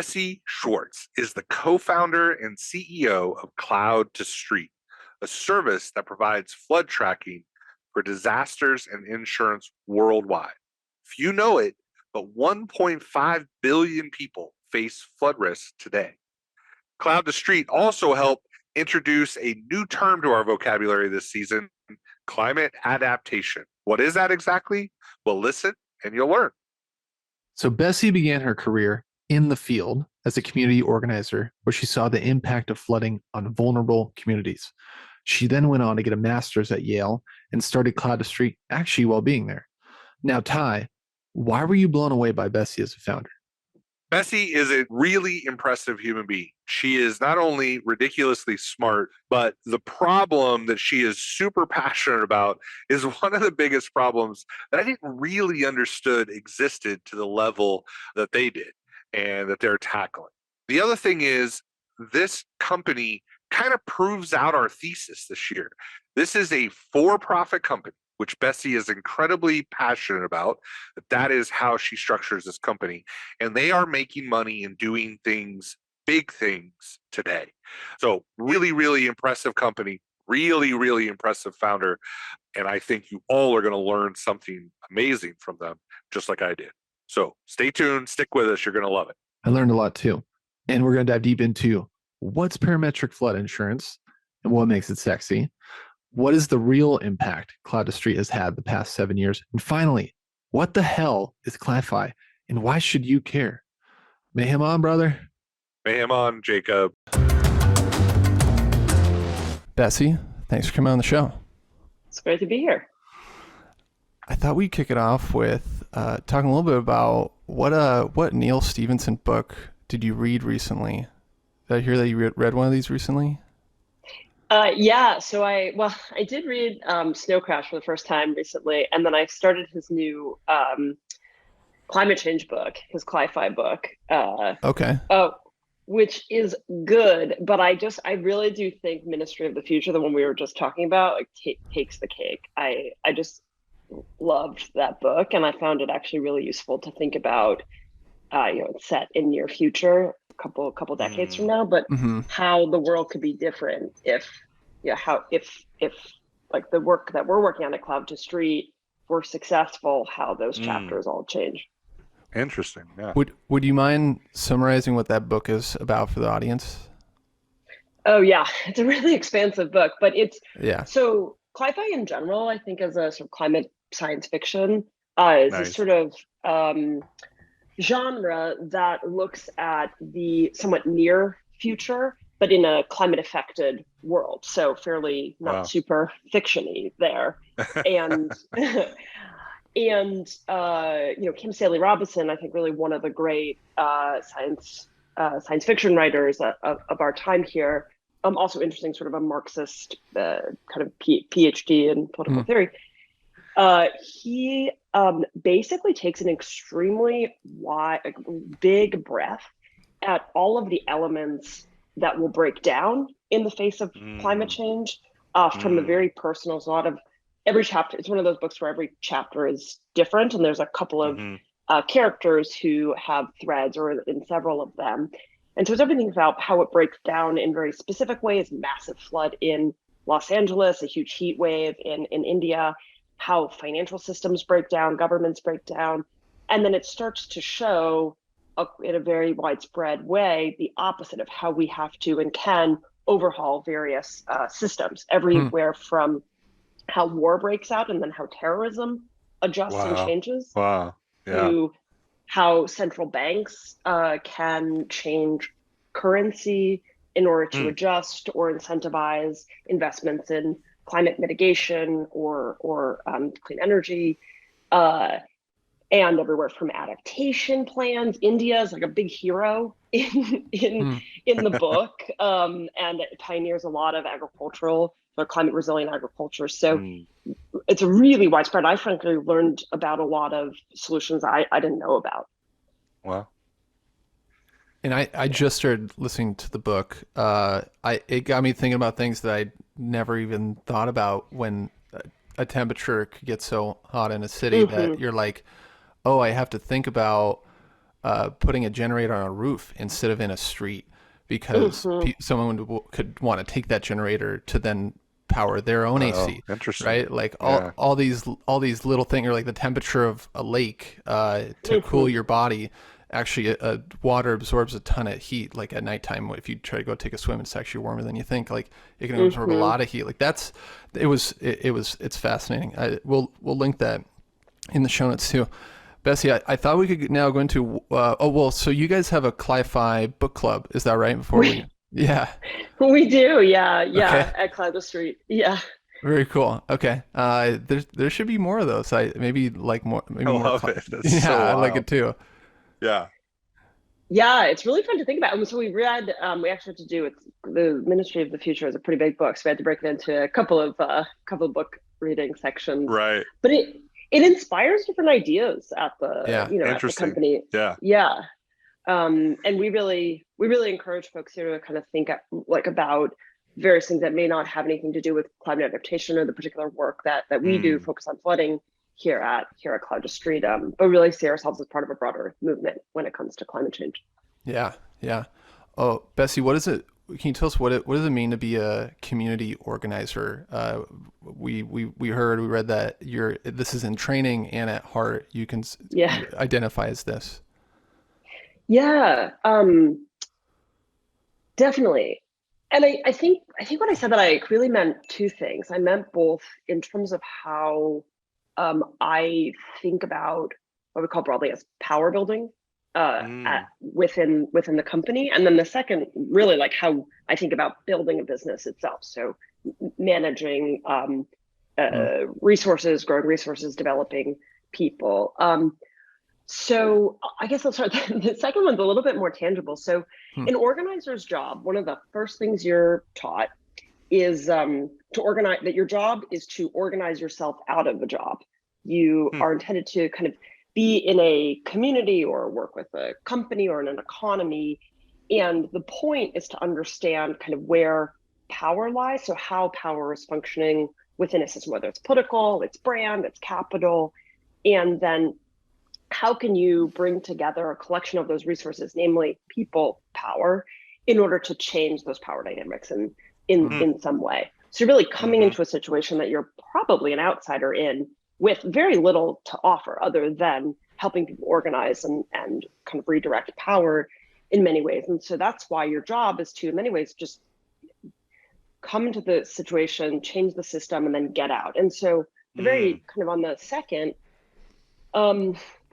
Bessie Schwarz is the co-founder and CEO of CloudtoStreet, a service that provides flood tracking for disasters and insurance worldwide. Few know it, but 1.5 billion people face flood risk today. CloudtoStreet also helped introduce a new term to our vocabulary this season, climate adaptation. What is that exactly? Well, listen and you'll learn. So Bessie began her career in the field as a community organizer, where she saw the impact of flooding on vulnerable communities. She then went on to get a master's at Yale and started CloudtoStreet actually while being there. Now, Ty, why were you blown away by Bessie as a founder? Bessie is a really impressive human being. She is not only ridiculously smart, but the problem that she is super passionate about is one of the biggest problems that I didn't really understood existed to the level that they did and that they're tackling. The other thing is, this company kind of proves out our thesis this year. This is a for-profit company, which Bessie is incredibly passionate about. That is how she structures this company. And they are making money and doing things, big things today. So really, really impressive company, really, really impressive founder. And I think you all are going to learn something amazing from them, just like I did. So stay tuned, stick with us. You're going to love it. I learned a lot too. And we're going to dive deep into what's parametric flood insurance and what makes it sexy. What is the real impact CloudtoStreet has had the past 7 years? And finally, what the hell is CLI-FI and why should you care? Mayhem on, brother. Mayhem on, Jacob. Bessie, thanks for coming on the show. It's great to be here. I thought we'd kick it off with talking a little bit about what Neil Stephenson book did you read recently? Did I hear that you read one of these recently? Yeah, so I did read Snow Crash for the first time recently, and then I started his new climate change book, his CLI-FI book. Okay. Which is good, but I really do think Ministry of the Future, the one we were just talking about, like, takes the cake. I just loved that book, and I found it actually really useful to think about. It's set in near future, a couple decades from now, but how the world could be different if like the work that we're working on at CloudtoStreet were successful, how those chapters all change. Interesting. Yeah. Would you mind summarizing what that book is about for the audience? Oh yeah, it's a really expansive book, but so CLI-FI in general, I think, as a sort of climate science fiction, is Nice. a sort of genre that looks at the somewhat near future, but in a climate affected world. So fairly not super fiction-y there. And Kim Stanley Robinson, I think, really one of the great science fiction writers of our time here. Also interesting, sort of a Marxist kind of PhD in political theory. He basically takes an extremely big breath at all of the elements that will break down in the face of climate change, from the very personal. So a lot of every chapter, it's one of those books where every chapter is different, and there's a couple of characters who have threads, or in several of them. And so it's everything about how it breaks down in very specific ways: massive flood in Los Angeles, a huge heat wave in India, how financial systems break down, governments break down. And then it starts to show in a very widespread way the opposite of how we have to and can overhaul various systems everywhere, from how war breaks out and then how terrorism adjusts and changes, to how central banks can change currency in order to adjust or incentivize investments in climate mitigation or clean energy, and everywhere from adaptation plans. India is like a big hero in the book, and it pioneers a lot of agricultural or climate resilient agriculture. So it's a really widespread. I frankly learned about a lot of solutions I didn't know about. Wow. And I just started listening to the book. It got me thinking about things that I never even thought about, when a temperature could get so hot in a city that you're like, oh, I have to think about putting a generator on a roof instead of in a street, because someone could want to take that generator to then power their own AC, interesting. right? Like Yeah. all these little things, or like the temperature of a lake to cool your body. Actually, water absorbs a ton of heat. Like at nighttime, if you try to go take a swim, it's actually warmer than you think. Like it can absorb a lot of heat. Like it's fascinating. We'll link that in the show notes too. Bessie, I thought we could now go into so you guys have a CLI-FI book club, is that right? Yeah. We do, yeah, Okay. at CloudtoStreet, yeah. Very cool. Okay. There should be more of those. Maybe more. I love it. That's Yeah, so I like wild. it too. Yeah. Yeah, it's really fun to think about. And so we read, we actually had to do, it's the Ministry of the Future is a pretty big book, so we had to break it into a couple of book reading sections. Right. But it inspires different ideas at the Yeah. at the company. Yeah. Yeah. And we really encourage folks here to kind of think about various things that may not have anything to do with climate adaptation or the particular work that we do focus on flooding here at CloudtoStreet, but really see ourselves as part of a broader movement when it comes to climate change. Yeah. Yeah. Oh, Bessie, what is it? Can you tell us what does it mean to be a community organizer? We read that this is in training and at heart you can you identify as this. Yeah, definitely. And I think when I said that, I really meant two things. I meant both in terms of how I think about what we call broadly as power building within the company, and then the second, really like how I think about building a business itself. So managing resources, growing resources, developing people. So I guess I'll start. The second one's a little bit more tangible. So an organizer's job, one of the first things you're taught is to organize, that your job is to organize yourself out of a job. You are intended to kind of be in a community or work with a company or in an economy. And the point is to understand kind of where power lies. So how power is functioning within a system, whether it's political, it's brand, it's capital, and then how can you bring together a collection of those resources, namely people power, in order to change those power dynamics in some way. So you're really coming into a situation that you're probably an outsider in, with very little to offer other than helping people organize and kind of redirect power in many ways. And so that's why your job is to, in many ways, just come into the situation, change the system, and then get out. And so very kind of on the second,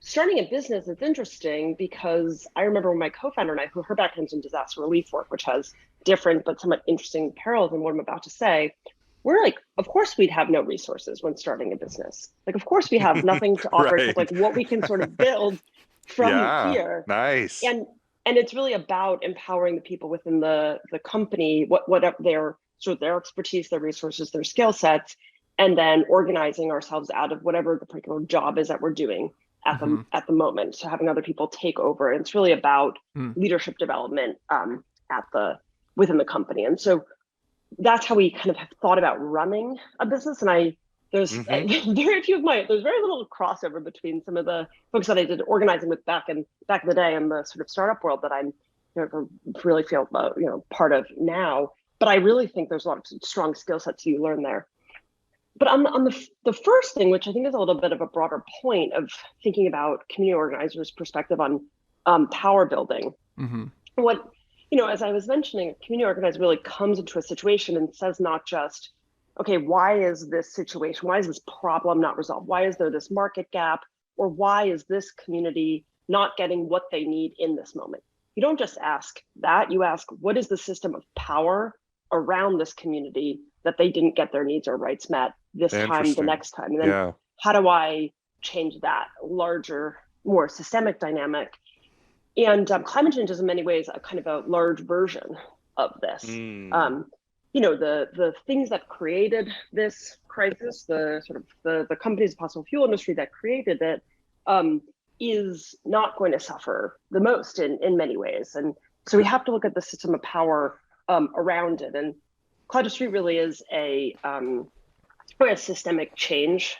starting a business is interesting because I remember when my co-founder and I, who her background's in disaster relief work, which has different but somewhat interesting parallels in what I'm about to say, we're like, of course we'd have no resources when starting a business. Like, of course we have nothing to offer except like what we can sort of build from here. Nice. And it's really about empowering the people within the company, whatever their sort of their expertise, their resources, their skill sets, and then organizing ourselves out of whatever the particular job is that we're doing at the moment. So having other people take over. And it's really about leadership development within the company. And so that's how we kind of have thought about running a business. And there's very little crossover between some of the folks that I did organizing with back in the day in the sort of startup world that I'm really feel part of now. But I really think there's a lot of strong skill sets you learn there. But on the first thing, which I think is a little bit of a broader point of thinking about community organizers' perspective on power building, what as I was mentioning, a community organizer really comes into a situation and says not just, okay, why is this problem not resolved? Why is there this market gap? Or why is this community not getting what they need in this moment? You don't just ask that, you ask, what is the system of power around this community that they didn't get their needs or rights met this time, the next time? And then how do I change that larger, more systemic dynamic? And climate change is in many ways a kind of a large version of this. The things that created this crisis, the companies, the fossil fuel industry that created it, is not going to suffer the most in many ways. And so we have to look at the system of power around it. And CloudtoStreet really is a systemic change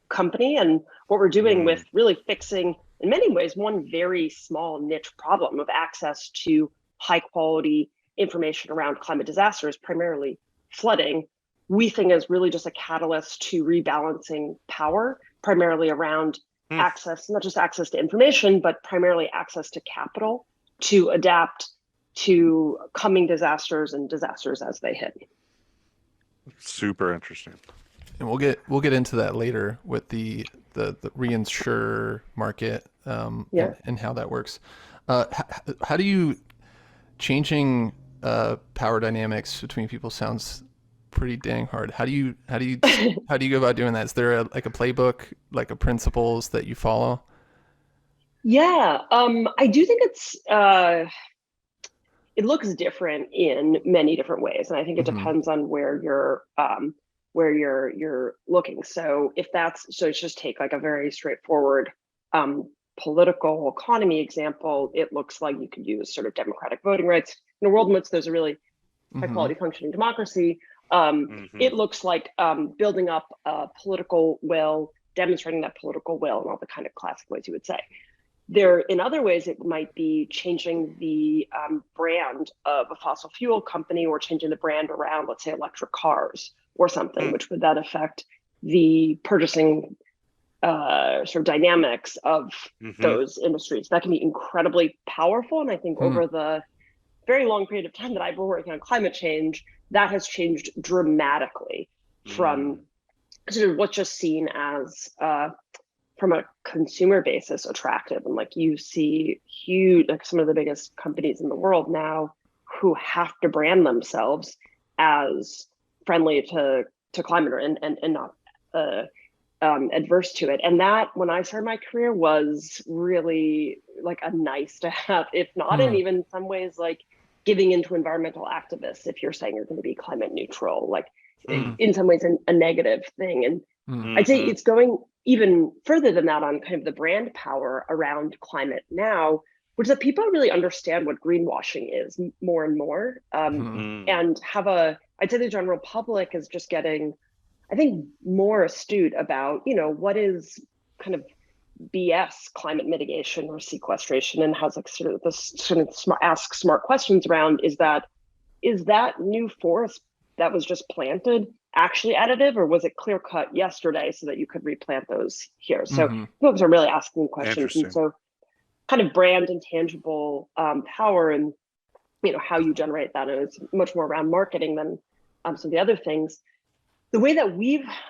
company. And what we're doing with really fixing in many ways, one very small niche problem of access to high quality information around climate disasters, primarily flooding, we think is really just a catalyst to rebalancing power, primarily around access, not just access to information, but primarily access to capital to adapt to coming disasters and disasters as they hit. Super interesting. And we'll get into that later with the reinsurer market and how that works. How do you changing power dynamics between people sounds pretty dang hard. How do you go about doing that? Is there a playbook, like a principles that you follow? Yeah, I do think it looks different in many different ways, and I think it depends on where you're looking. So let's just take like a very straightforward political economy example. It looks like you could use sort of democratic voting rights in a world in which there's a really high quality functioning democracy. It looks like building up a political will, demonstrating that political will, and all the kind of classic ways you would say. In other ways, it might be changing the brand of a fossil fuel company, or changing the brand around, let's say, electric cars or something, which would then affect the purchasing sort of dynamics of those industries. That can be incredibly powerful. And I think over the very long period of time that I've been working on climate change, that has changed dramatically from sort of what's just seen as from a consumer basis attractive. And like you see huge, like some of the biggest companies in the world now who have to brand themselves as friendly to climate and not adverse to it. And that, when I started my career, was really like a nice to have, if not, and even in some ways like giving into environmental activists if you're saying you're going to be climate neutral, like in some ways a negative thing. And I'd say it's going even further than that on kind of the brand power around climate now, which is that people really understand what greenwashing is more and more, and I'd say the general public is just getting, I think, more astute about, what is kind of BS climate mitigation or sequestration, and has like sort of this sort of ask smart questions around, is that new forest that was just planted actually additive, or was it clear cut yesterday so that you could replant those here? So folks are really asking questions, and so kind of brand and tangible power, and how you generate that, and it's much more around marketing than some of the other things. The way that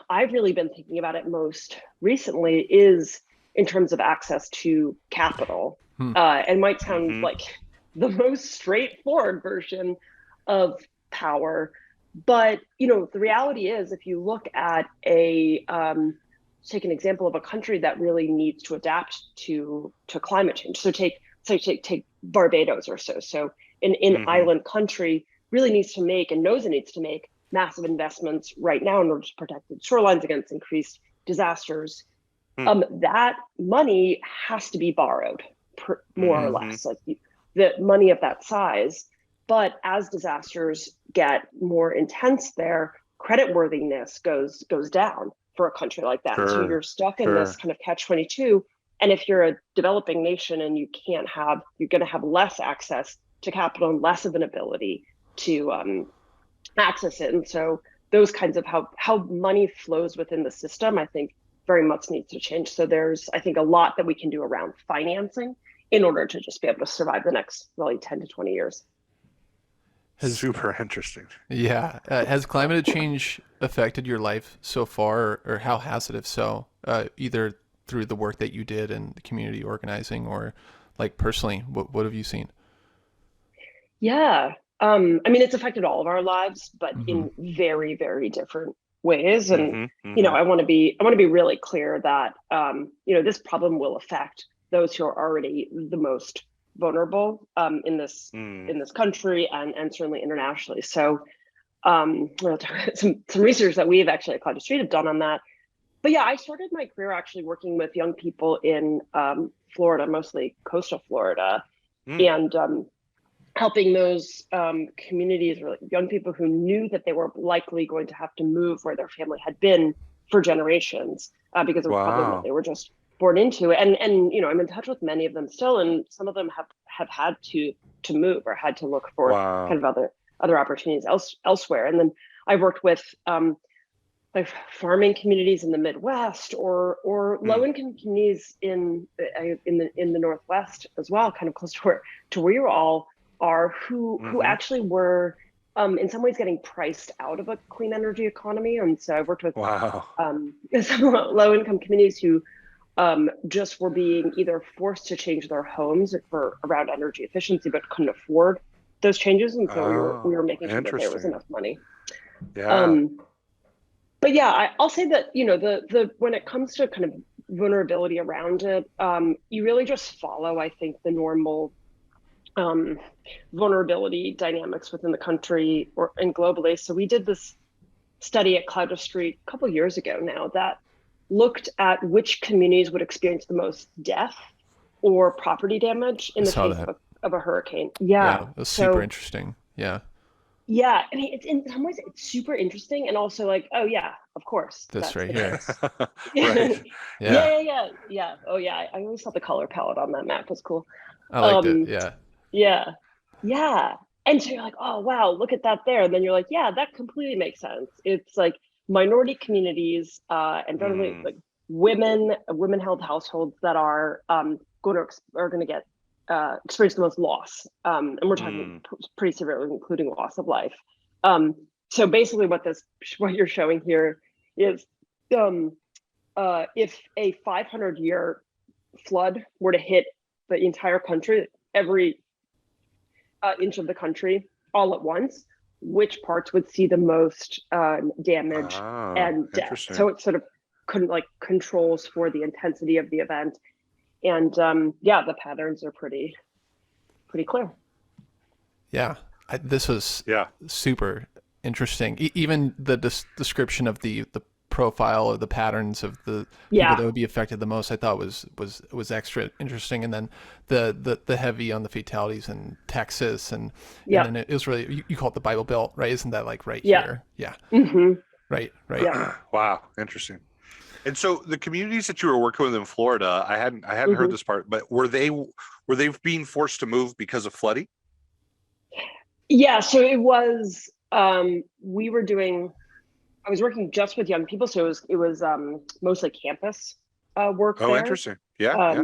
I've really been thinking about it most recently is in terms of access to capital, and might sound like the most straightforward version of power. But, the reality is, if you look at take an example of a country that really needs to adapt to climate change. So take Barbados or so. So an island country really needs to make, and knows it needs to make, massive investments right now in order to protect its shorelines against increased disasters. That money has to be borrowed, more or less, like the money of that size. But as disasters get more intense there, creditworthiness goes down for a country like that. So you're stuck in this kind of catch-22. And if you're a developing nation and you're going to have less access to capital and less of an ability to access it. And so those kinds of how money flows within the system, I think, very much needs to change. So there's, I think, a lot that we can do around financing in order to just be able to survive the next really 10 to 20 years. Super interesting. Yeah. Has climate change affected your life so far, or how has it, if so, either through the work that you did in the community organizing, or like personally, what have you seen? Yeah. I mean, it's affected all of our lives, but in very, very different ways. And, I want to be really clear that, this problem will affect those who are already the most vulnerable in this country and certainly internationally. So some research that we've actually at CloudtoStreet have done on that. But yeah, I started my career actually working with young people in Florida, mostly coastal Florida, and helping those communities, or young people who knew that they were likely going to have to move where their family had been for generations because of a problem that they were just born into. And I'm in touch with many of them still, and some of them have had to move or had to look for kind of other opportunities elsewhere. And then I've worked with like farming communities in the Midwest or low income communities in the Northwest as well, kind of close to where you all are, who actually were in some ways getting priced out of a clean energy economy. And so I've worked with some low income communities who just were being either forced to change their homes for around energy efficiency, but couldn't afford those changes. And so we were making sure that there was enough money. But yeah, I'll say that, the when it comes to kind of vulnerability around it, you really just follow, I think, the normal vulnerability dynamics within the country and globally. So we did this study at CloudtoStreet a couple of years ago now that looked at which communities would experience the most death or property damage in the case of a hurricane. Yeah, it was super interesting. Yeah, I mean, it's in some ways it's super interesting, and also like, oh yeah, of course, that's right here. Right. Yeah. Oh yeah, I always thought the color palette on that map was cool. I liked it. Yeah. And so you're like, oh wow, look at that there. And then you're like, yeah, that completely makes sense. It's like minority communities and generally like women-held households that are going to get experience the most loss, and we're talking pretty severely, including loss of life. So basically, what you're showing here is if a 500-year flood were to hit the entire country, every inch of the country all at once, which parts would see the most damage and death. So it sort of controls for the intensity of the event. And the patterns are pretty clear. Yeah, this was super interesting. Even the description of the profile or the patterns of the people that would be affected the most, I thought was extra interesting. And then the heavy on the fatalities in Texas, and then it was really, you call it the Bible Belt, right? Isn't that like right here? Yeah. Right. Yeah. Wow, interesting. And so the communities that you were working with in Florida, I hadn't heard this part, but were they being forced to move because of flooding? Yeah, so it was I was working just with young people, so it was mostly campus work there. Interesting. Yeah.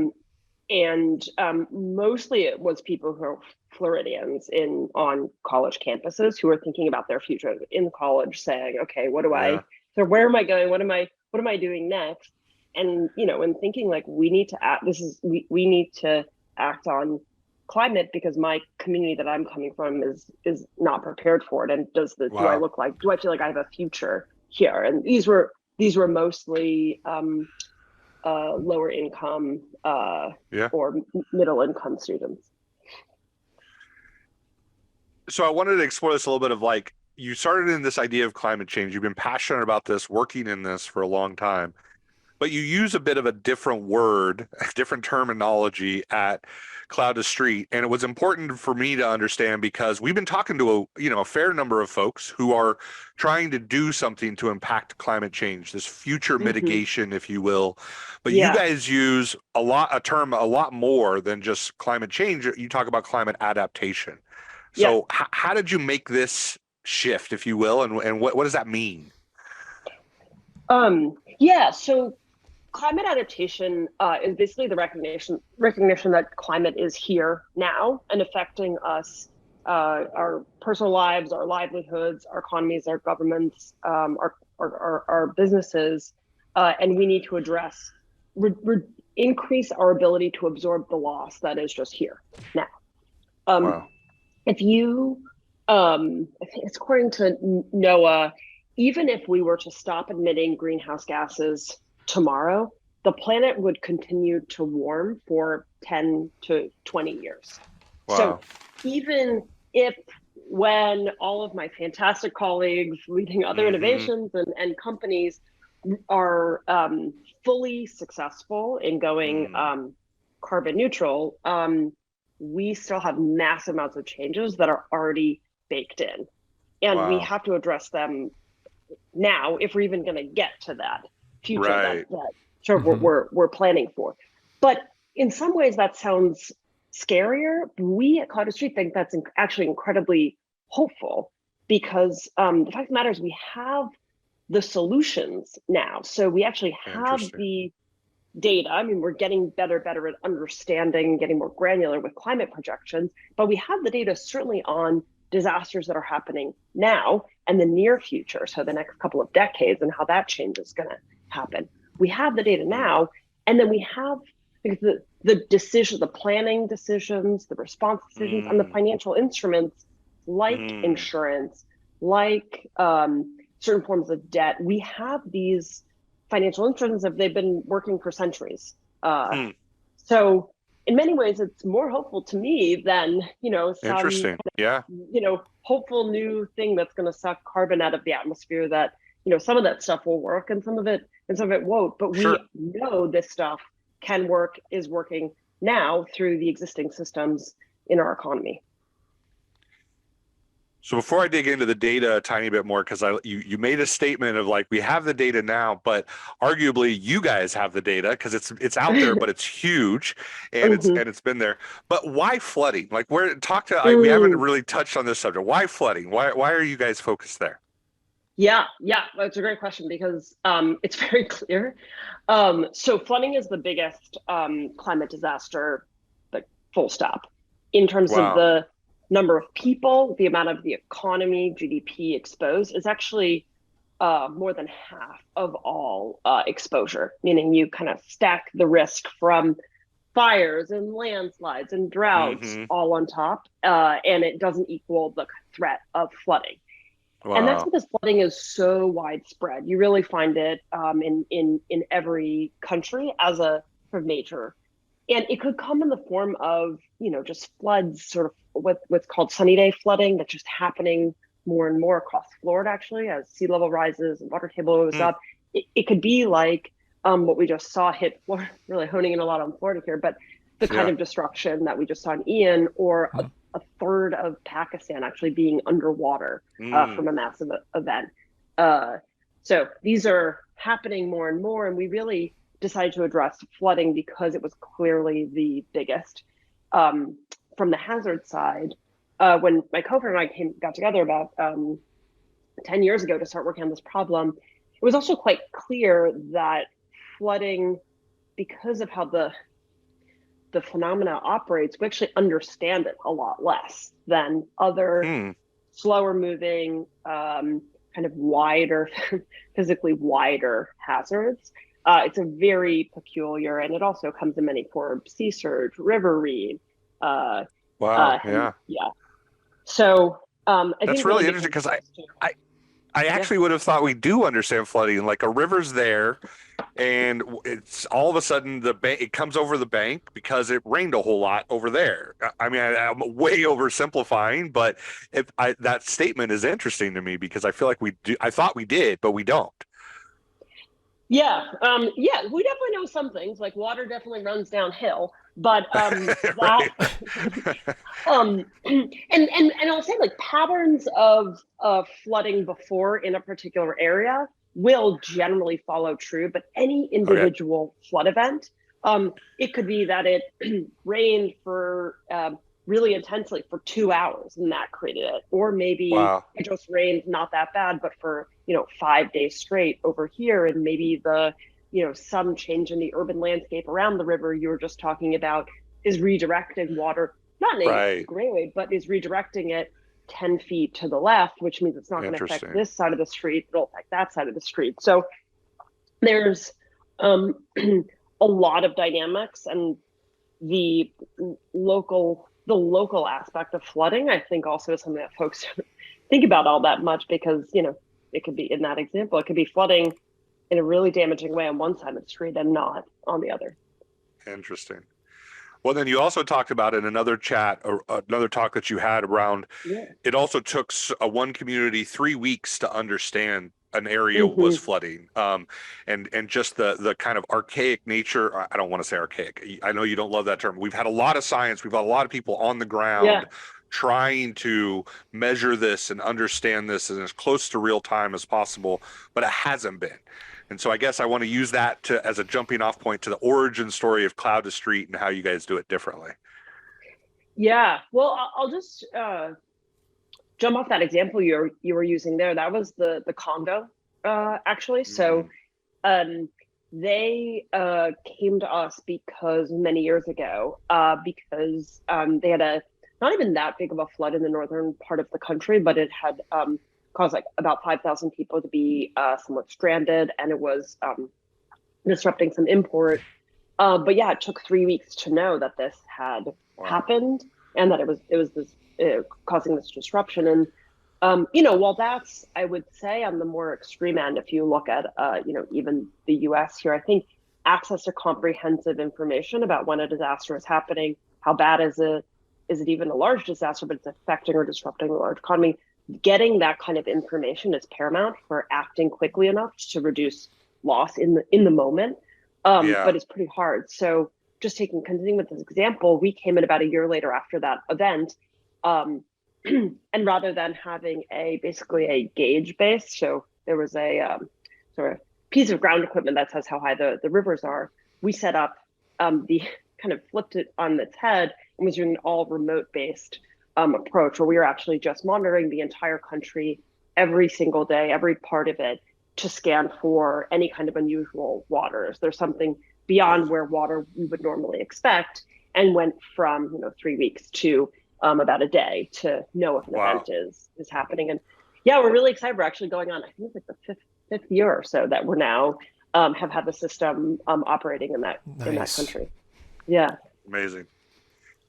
And mostly it was people who are Floridians on college campuses who are thinking about their future in college, saying, okay, so where am I going? What am I doing next? And and thinking like we need to act. We need to act on climate because my community that I'm coming from is not prepared for it. And do I feel like I have a future here? And these were mostly lower income or middle income students. So I wanted to explore this a little bit of like, you started in this idea of climate change. You've been passionate about this, working in this for a long time, but you use a bit of a different word, a different terminology at CloudtoStreet. And it was important for me to understand because we've been talking to a fair number of folks who are trying to do something to impact climate change, this future mitigation, if you will. But you guys use a term a lot more than just climate change. You talk about climate adaptation. So how did you make this shift, if you will, and what does that mean? So climate adaptation is basically the recognition that climate is here now and affecting us, our personal lives, our livelihoods, our economies, our governments, our businesses, and we need to address, increase our ability to absorb the loss that is just here now. If you, I think it's according to NOAA, even if we were to stop emitting greenhouse gases tomorrow, the planet would continue to warm for 10 to 20 years. So even if, when all of my fantastic colleagues leading other innovations and companies are fully successful in going carbon neutral, we still have massive amounts of changes that are already baked in. And we have to address them now if we're even going to get to that future that sort of what we're planning for. But in some ways that sounds scarier. We at CloudtoStreet think that's actually incredibly hopeful, because the fact of the matter is we have the solutions now. So we actually have the data. I mean, we're getting better at understanding, getting more granular with climate projections, but we have the data certainly on disasters that are happening now and the near future, so the next couple of decades, and how that change is going to happen. We have the data now, and then we have the decision, the planning decisions, the response decisions, and the financial instruments like insurance, like certain forms of debt. We have these financial instruments that they've been working for centuries. So in many ways, it's more hopeful to me than, some hopeful new thing that's going to suck carbon out of the atmosphere. That, some of that stuff will work and some of it won't. But we know this stuff can work, is working now through the existing systems in our economy. So before I dig into the data a tiny bit more, because you made a statement of like, we have the data now, but arguably you guys have the data because it's out there, but it's huge and it's been there. But why flooding? Like, we haven't really touched on this subject. Why flooding? Why are you guys focused there? Yeah, that's a great question, because it's very clear. So flooding is the biggest climate disaster, like, full stop, in terms of the number of people. The amount of the economy, GDP exposed is actually more than half of all exposure, meaning you kind of stack the risk from fires and landslides and droughts all on top, and it doesn't equal the threat of flooding. Wow. And that's because flooding is so widespread. You really find it in every country as a sort of major. And it could come in the form of, just floods, sort of what's called sunny day flooding, that's just happening more and more across Florida, actually, as sea level rises and water table goes up. It could be like what we just saw hit Florida, really honing in a lot on Florida here, but the kind of destruction that we just saw in Ian, or a third of Pakistan actually being underwater from a massive event. So these are happening more and more, and we really decided to address flooding because it was clearly the biggest. From the hazard side, when my co-founder and I got together about 10 years ago to start working on this problem, it was also quite clear that flooding, because of how the phenomena operates, we actually understand it a lot less than other slower moving, kind of wider, physically wider hazards. It's a very peculiar, and it also comes in many forms: sea surge, river reed. So that's really interesting, because I actually would have thought we do understand flooding. Like, a river's there, and it's all of a sudden it comes over the bank because it rained a whole lot over there. I mean, I'm way oversimplifying, but that statement is interesting to me, because I feel like we do. I thought we did, but we don't. Yeah, we definitely know some things, like water definitely runs downhill, but and I'll say, like, patterns of flooding before in a particular area will generally follow true, but any individual flood event, it could be that it rained for really intensely for 2 hours and that created it, or maybe it just rained not that bad, but for 5 days straight over here, and maybe the some change in the urban landscape around the river you were just talking about is redirecting water, not in a great way, but is redirecting it 10 feet to the left, which means it's not going to affect this side of the street, it'll affect that side of the street. So there's a lot of dynamics, and the local aspect of flooding, I think, also is something that folks don't think about all that much, because it could be, in that example, it could be flooding in a really damaging way on one side of the street and not on the other. Interesting. Well, then you also talked about in another chat, or another talk that you had around, it also took one community 3 weeks to understand an area was flooding, and just the kind of archaic nature. I don't want to say archaic. I know you don't love that term. We've had a lot of science. We've had a lot of people on the ground trying to measure this and understand this in as close to real time as possible, but it hasn't been. And so I guess I want to use that as a jumping off point to the origin story of CloudtoStreet and how you guys do it differently. Yeah, well, I'll just jump off that example you were using there. That was the Congo, actually. So they came to us because many years ago, because they had a not even that big of a flood in the northern part of the country, but it had caused like about 5,000 people to be somewhat stranded, and it was disrupting some import. But yeah, it took 3 weeks to know that this had happened and that it was this causing this disruption. And while that's, I would say, on the more extreme end, if you look at even the U.S. here, I think access to comprehensive information about when a disaster is happening, how bad is it even a large disaster, but it's affecting or disrupting a large economy. Getting that kind of information is paramount for acting quickly enough to reduce loss in the moment. But it's pretty hard. So just continuing with this example, we came in about a year later after that event. And rather than having basically a gauge base, so there was a sort of piece of ground equipment that says how high the rivers are, we set up the kind of flipped it on its head and was doing an all remote based approach where we were actually just monitoring the entire country every single day, every part of it, to scan for any kind of unusual waters. There's something beyond where water we would normally expect, and went from 3 weeks to about a day to know if an event is happening. And yeah, we're really excited. We're actually going on, I think it's like the fifth year or so that we're now have had the system operating in that country. Yeah. Amazing.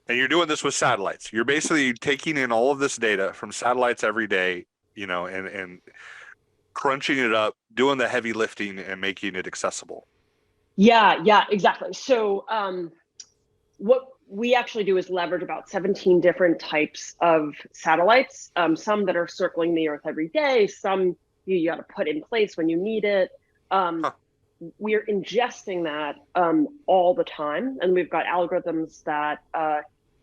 And you're doing this with satellites. You're basically taking in all of this data from satellites every day, and crunching it up, doing the heavy lifting and making it accessible. Yeah, exactly. So what we actually do is leverage about 17 different types of satellites, some that are circling the Earth every day, some you got to put in place when you need it. We're ingesting that all the time, and we've got algorithms that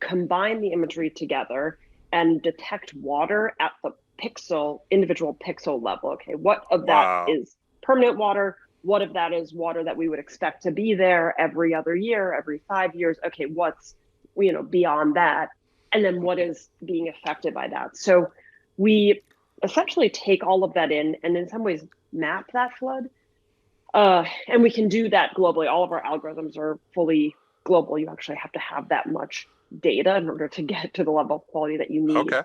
combine the imagery together and detect water at the individual pixel level. Okay, what of that is permanent water? What if that is water that we would expect to be there every other year, every 5 years? Okay, what's beyond that? And then what is being affected by that? So we essentially take all of that in and in some ways map that flood. And we can do that globally. All of our algorithms are fully global. You actually have to have that much data in order to get to the level of quality that you need. Okay.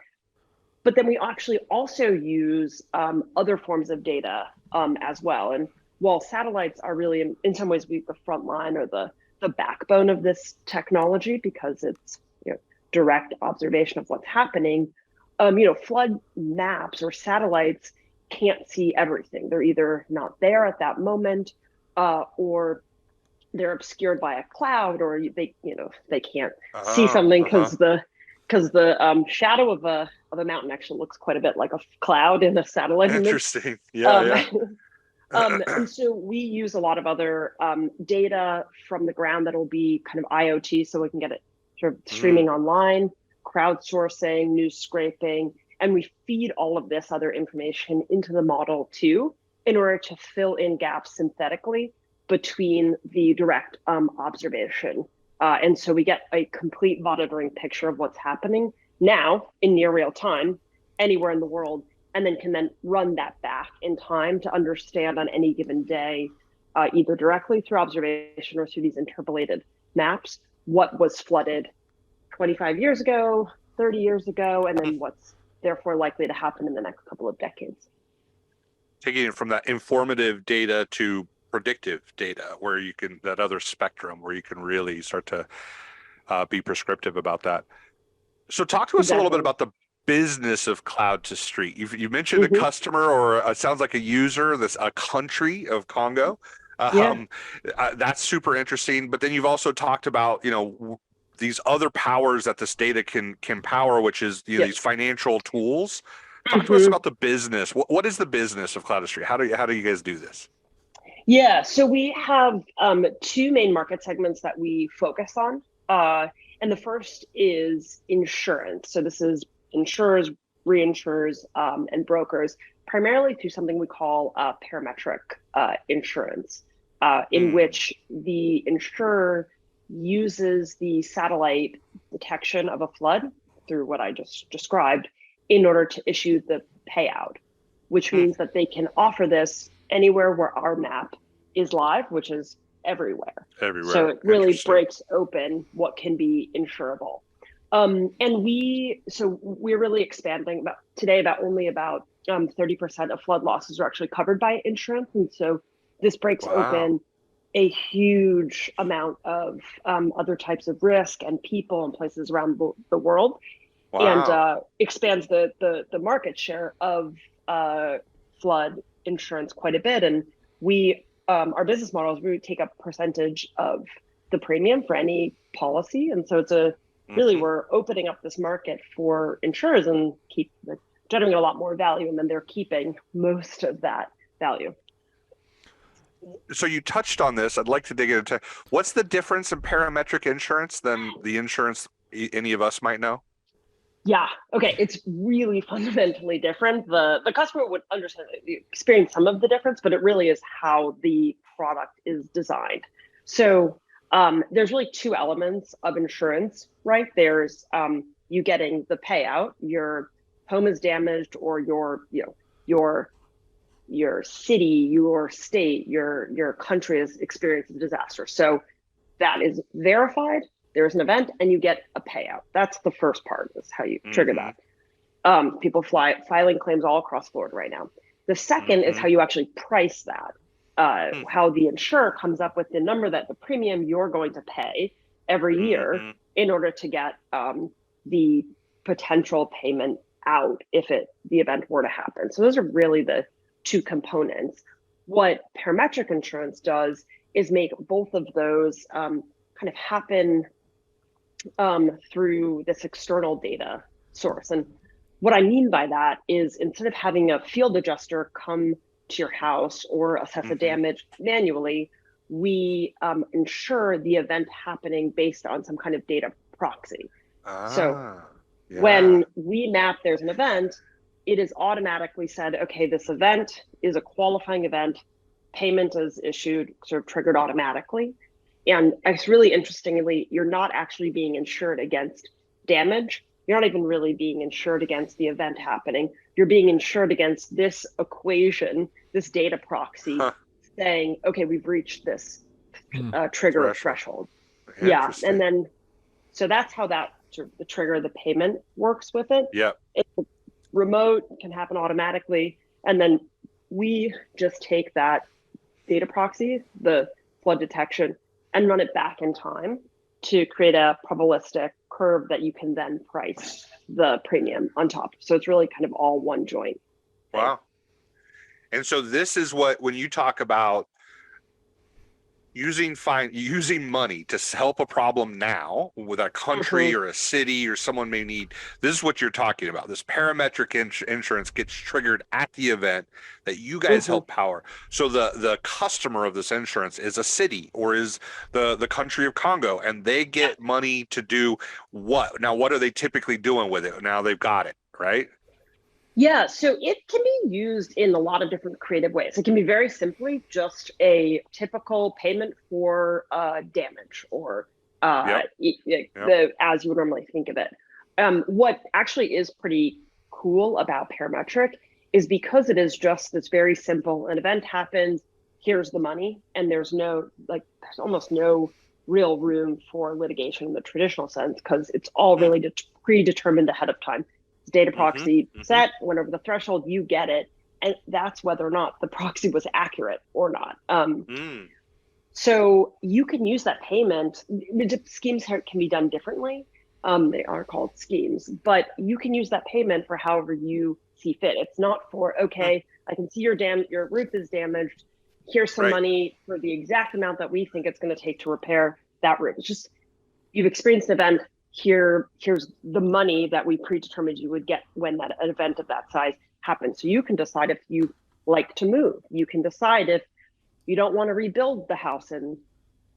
But then we actually also use other forms of data as well. And while satellites are really, in some ways, the front line or the backbone of this technology because it's direct observation of what's happening, flood maps or satellites can't see everything. They're either not there at that moment, or they're obscured by a cloud, or they can't see something because the shadow of a mountain actually looks quite a bit like a cloud in a satellite image. Interesting. Yeah. And so we use a lot of other data from the ground that will be kind of IoT, so we can get it sort of streaming online, crowdsourcing, news scraping, and we feed all of this other information into the model too, in order to fill in gaps synthetically between the direct observation. And so we get a complete monitoring picture of what's happening now in near real time, anywhere in the world, and then can run that back in time to understand on any given day, either directly through observation or through these interpolated maps, what was flooded 25 years ago, 30 years ago, and then what's therefore likely to happen in the next couple of decades. Taking it from that informative data to predictive data, where you can, that other spectrum where you can really start to be prescriptive about that. So talk to us a little bit about the business of CloudtoStreet. You mentioned a customer, or it sounds like a user, a country of Congo. That's super interesting. But then you've also talked about, these other powers that this data can power, which is these financial tools. Talk to us about the business. What is the business of CloudtoStreet? How do you guys do this? Yeah, so we have two main market segments that we focus on. And the first is insurance. So this is insurers, reinsurers, and brokers, primarily through something we call parametric insurance, in which the insurer uses the satellite detection of a flood through what I just described in order to issue the payout, which means that they can offer this anywhere where our map is live, which is everywhere. So it really breaks open what can be insurable. And we're really expanding. About only about 30% of flood losses are actually covered by insurance, and so this breaks open a huge amount of other types of risk and people and places around the world, and expands the market share of flood insurance quite a bit. And our business model is we take a percentage of the premium for any policy, and so it's we're opening up this market for insurers and generating a lot more value, and then they're keeping most of that value. So you touched on this. I'd like to dig into what's the difference in parametric insurance than the insurance any of us might know? Yeah. Okay. It's really fundamentally different. The customer would experience some of the difference, but it really is how the product is designed. So there's really two elements of insurance, right? There's you getting the payout, your home is damaged, or your city, your state, your country has experienced a disaster. So that is verified. There's an event and you get a payout. That's the first part, is how you trigger that. People filing claims all across Florida right now. The second is how you actually price that. How the insurer comes up with the number that the premium you're going to pay every year in order to get the potential payment out if the event were to happen. So those are really the two components. What parametric insurance does is make both of those kind of happen through this external data source. And what I mean by that is, instead of having a field adjuster come to your house or assess the damage manually, we ensure the event happening based on some kind of data proxy. When we map there's an event, it is automatically said, okay, this event is a qualifying event, payment is issued, sort of triggered automatically. And it's really interestingly, you're not actually being insured against damage. You're not even really being insured against the event happening. You're being insured against this equation, this data proxy, saying, okay, we've reached this trigger threshold. Yeah, and then, so that's how that sort of the trigger, the payment works with it. Yeah. It's remote, can happen automatically. And then we just take that data proxy, the flood detection, and run it back in time to create a probabilistic curve that you can then price the premium on top. So it's really kind of all one joint. Wow. And so this is what, when you talk about using money to help a problem now with a country or a city or someone may need, this is what you're talking about. This parametric insurance gets triggered at the event that you guys help power. So the customer of this insurance is a city or is the country of Congo, and they get money to do what? Now, what are they typically doing with it? Now they've got it, right? Yeah, so it can be used in a lot of different creative ways. It can be very simply just a typical payment for damage or as you would normally think of it. What actually is pretty cool about parametric is because it is just this very simple, an event happens, here's the money, and there's almost no real room for litigation in the traditional sense, because it's all really predetermined ahead of time. Data proxy set, went over the threshold, you get it, and that's whether or not the proxy was accurate or not. So you can use that payment. The schemes can be done differently. They are called schemes, but you can use that payment for however you see fit. It's not for, okay, I can see your roof is damaged, here's some money for the exact amount that we think it's going to take to repair that roof. It's just, you've experienced an event, here's the money that we predetermined you would get when an event of that size happens. So you can decide if you like to move. You can decide if you don't want to rebuild the house in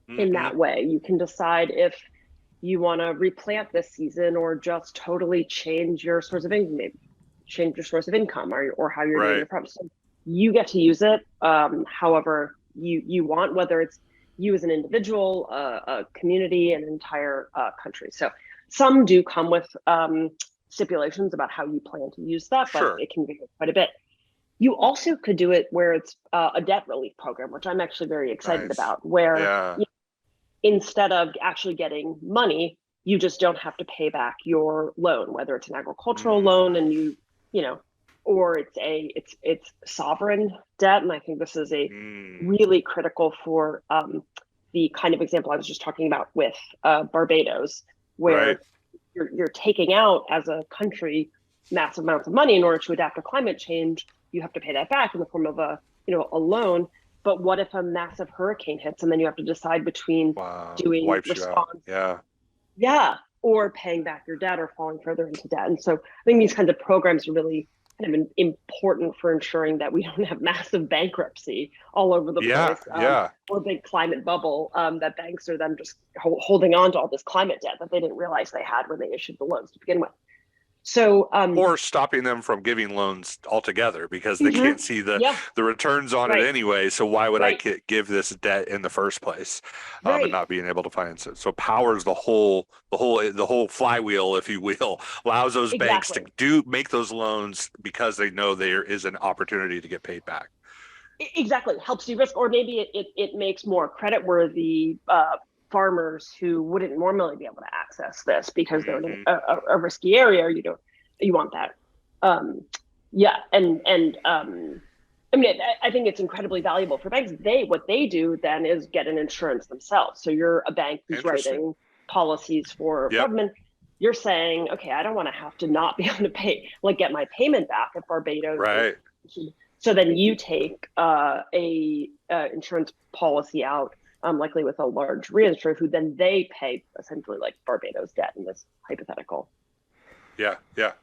that way. You can decide if you want to replant this season or just totally change your source of income, or how you're doing your problem. So you get to use it however you want, whether it's you as an individual, a community, an entire country. So some do come with stipulations about how you plan to use that, but Sure. it can vary quite a bit. You also could do it where it's a debt relief program, which I'm actually very excited Nice. about, where Yeah. instead of actually getting money, you just don't have to pay back your loan, whether it's an agricultural loan and or it's sovereign debt. And I think this is a really critical for the kind of example I was just talking about with Barbados, where Right. you're taking out as a country massive amounts of money in order to adapt to climate change. You have to pay that back in the form of a loan. But what if a massive hurricane hits and then you have to decide between Wow. doing Wipes you out. response, Yeah. or paying back your debt or falling further into debt? And so I think these kinds of programs are really kind of important for ensuring that we don't have massive bankruptcy all over the Yeah. place, Yeah. or big climate bubble, that banks are then just holding on to all this climate debt that they didn't realize they had when they issued the loans to begin with. So Or stopping them from giving loans altogether because they can't see the returns on it Right. anyway. So why would Right. I give this debt in the first place, and Right. not being able to finance it? So it powers the whole flywheel, if you will, allows those banks Exactly. to make those loans because they know there is an opportunity to get paid back. Exactly. Helps de-risk, or maybe it makes more credit-worthy farmers who wouldn't normally be able to access this because they're in a risky area. You want that. I mean, I think it's incredibly valuable for banks. What they do then is get an insurance themselves. So you're a bank who's Interesting. writing policies for Yep. government. You're saying, okay, I don't want to have to not be able to pay, like get my payment back if Barbados. Right. So then you take a insurance policy out, likely with a large reinsurer, who then they pay essentially like Barbados debt in this hypothetical. Yeah. Yeah.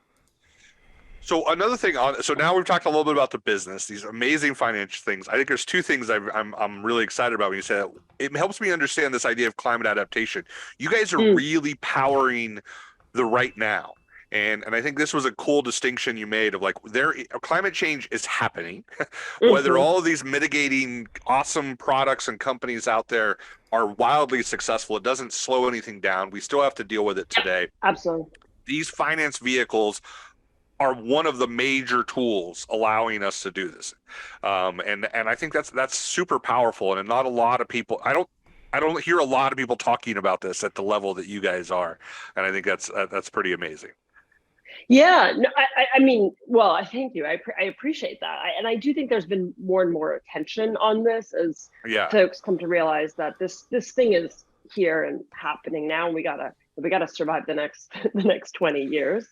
So another thing so now we've talked a little bit about the business, these amazing financial things. I think there's two things I'm really excited about when you say that. It helps me understand this idea of climate adaptation. You guys are really powering the right now. And I think this was a cool distinction you made of like climate change is happening. Whether all of these mitigating awesome products and companies out there are wildly successful, it doesn't slow anything down. We still have to deal with it today. Absolutely. These finance vehicles are one of the major tools allowing us to do this, and I think that's super powerful. And not a lot of people. I don't hear a lot of people talking about this at the level that you guys are, and I think that's pretty amazing. Yeah, no, I mean, well, I thank you. I appreciate that, and I do think there's been more and more attention on this as folks come to realize that this thing is here and happening now, and we gotta survive the next 20 years.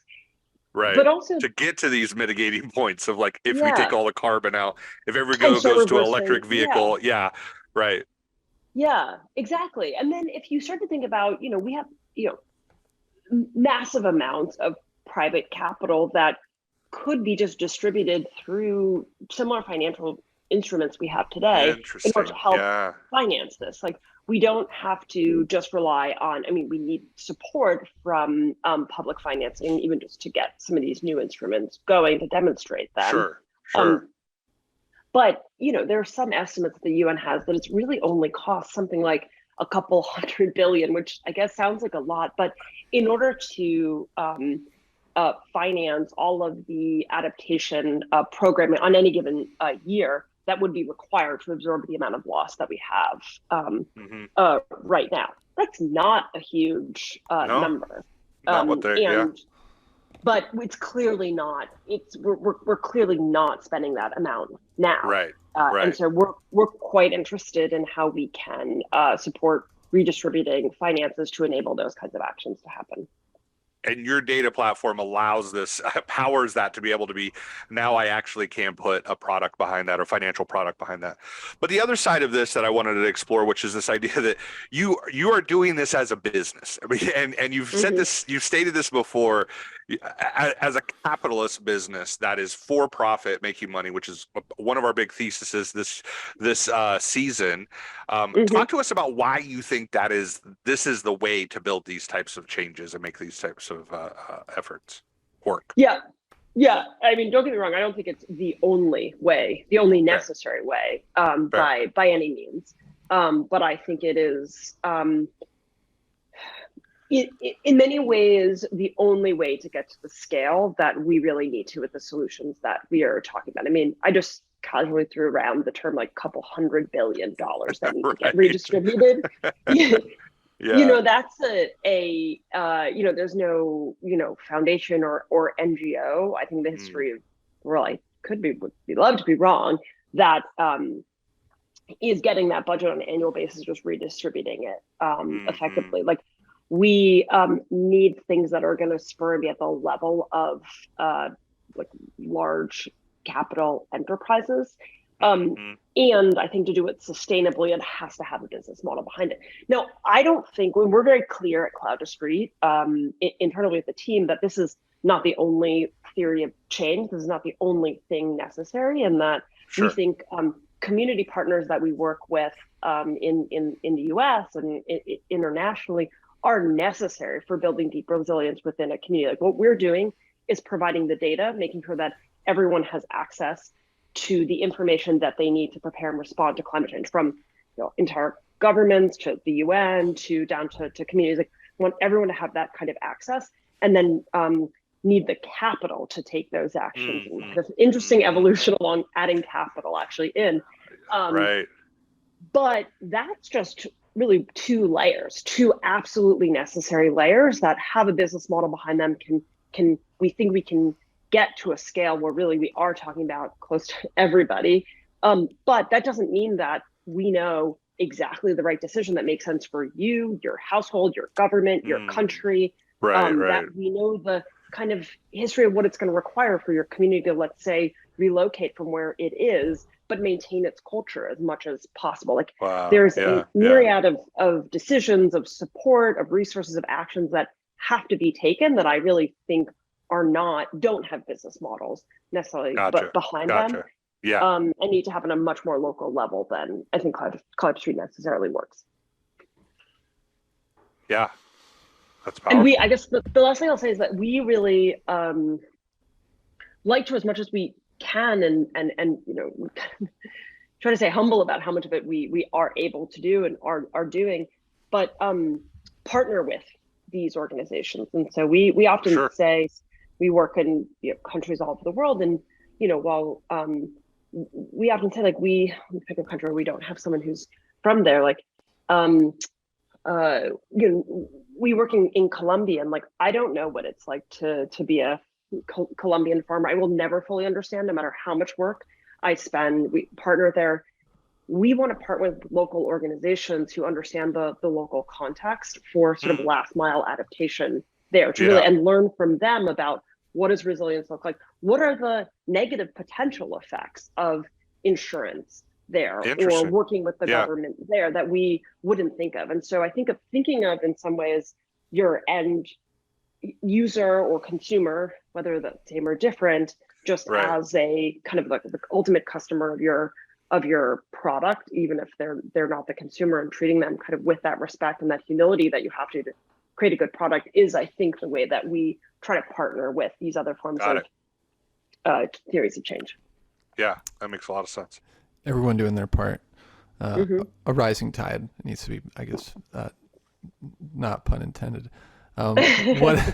Right. But also to get to these mitigating points of like, if we take all the carbon out, if everyone goes to an electric vehicle. Right. Yeah, exactly. And then if you start to think about, we have, massive amounts of private capital that could be just distributed through similar financial instruments we have today in order to help finance this. Like, we don't have to just rely on, we need support from public financing, even just to get some of these new instruments going to demonstrate them. Sure. But, there are some estimates that the UN has that it's really only costs something like a couple $100 billion, which I guess sounds like a lot, but in order to finance all of the adaptation programming on any given year, that would be required to absorb the amount of loss that we have right now. That's not a huge number. But it's clearly not. We're clearly not spending that amount now. Right. And so we're quite interested in how we can support redistributing finances to enable those kinds of actions to happen. And your data platform allows this, powers that to be able to be, now I actually can put a product behind that or financial product behind that. But the other side of this that I wanted to explore, which is this idea that you are doing this as a business. And you've said this, you've stated this before, as a capitalist business that is for profit, making money, which is one of our big theses this season. Talk to us about why you think this is the way to build these types of changes and make these types of efforts work. Yeah. Yeah, I mean, don't get me wrong. I don't think it's the only way, the only Fair. necessary way, Fair. by any means. But I think it is, in many ways, the only way to get to the scale that we really need to with the solutions that we are talking about. I mean, I just casually threw around the term like $200 billion that need to get Right. redistributed. Yeah. That's there's no, foundation or NGO. I think the history of, well, I would be love to be wrong, that is getting that budget on an annual basis, just redistributing it effectively. Like, we need things that are going to spur and be at the level of like large capital enterprises. And I think to do it sustainably, it has to have a business model behind it. Now, I don't think, when we're very clear at CloudtoStreet, internally with the team, that this is not the only theory of change. This is not the only thing necessary, and that we think community partners that we work with in the US and internationally are necessary for building deep resilience within a community. Like, what we're doing is providing the data, making sure that everyone has access to the information that they need to prepare and respond to climate change, from entire governments to the UN to down to communities. Like, we want everyone to have that kind of access, and then need the capital to take those actions. And kind of interesting evolution along adding capital actually in. Right. But that's just really two absolutely necessary layers that have a business model behind them. We think we can get to a scale where really we are talking about close to everybody. But that doesn't mean that we know exactly the right decision that makes sense for you, your household, your government, your country. Right. That we know the kind of history of what it's going to require for your community to, let's say, relocate from where it is, but maintain its culture as much as possible. Like, there's a myriad of decisions, of support, of resources, of actions that have to be taken that I really think don't have business models necessarily but behind them. Yeah. And need to happen on a much more local level than I think CloudtoStreet necessarily works. Yeah. That's powerful. And I guess the last thing I'll say is that we really like to, as much as we can, and try to stay humble about how much of it we are able to do and are doing, but partner with these organizations. And so we often say we work in countries all over the world, and while we often say, like, we pick a country where we don't have someone who's from there, like we work in Colombia, and like, I don't know what it's like to be a Colombian farmer. I will never fully understand, no matter how much work I spend. We partner there. We want to partner with local organizations who understand the local context for sort of last mile adaptation there, to really, and learn from them about what does resilience look like? What are the negative potential effects of insurance there, or working with the government there, that we wouldn't think of? And so I think of thinking of, in some ways, your end user or consumer, whether the same or different, just as a kind of like the ultimate customer of your product, even if they're not the consumer, and treating them kind of with that respect and that humility that you have to create a good product, is, I think, the way that we try to partner with these other forms of theories of change. Yeah, that makes a lot of sense. Everyone doing their part. A rising tide needs to be, I guess, not pun intended. Let's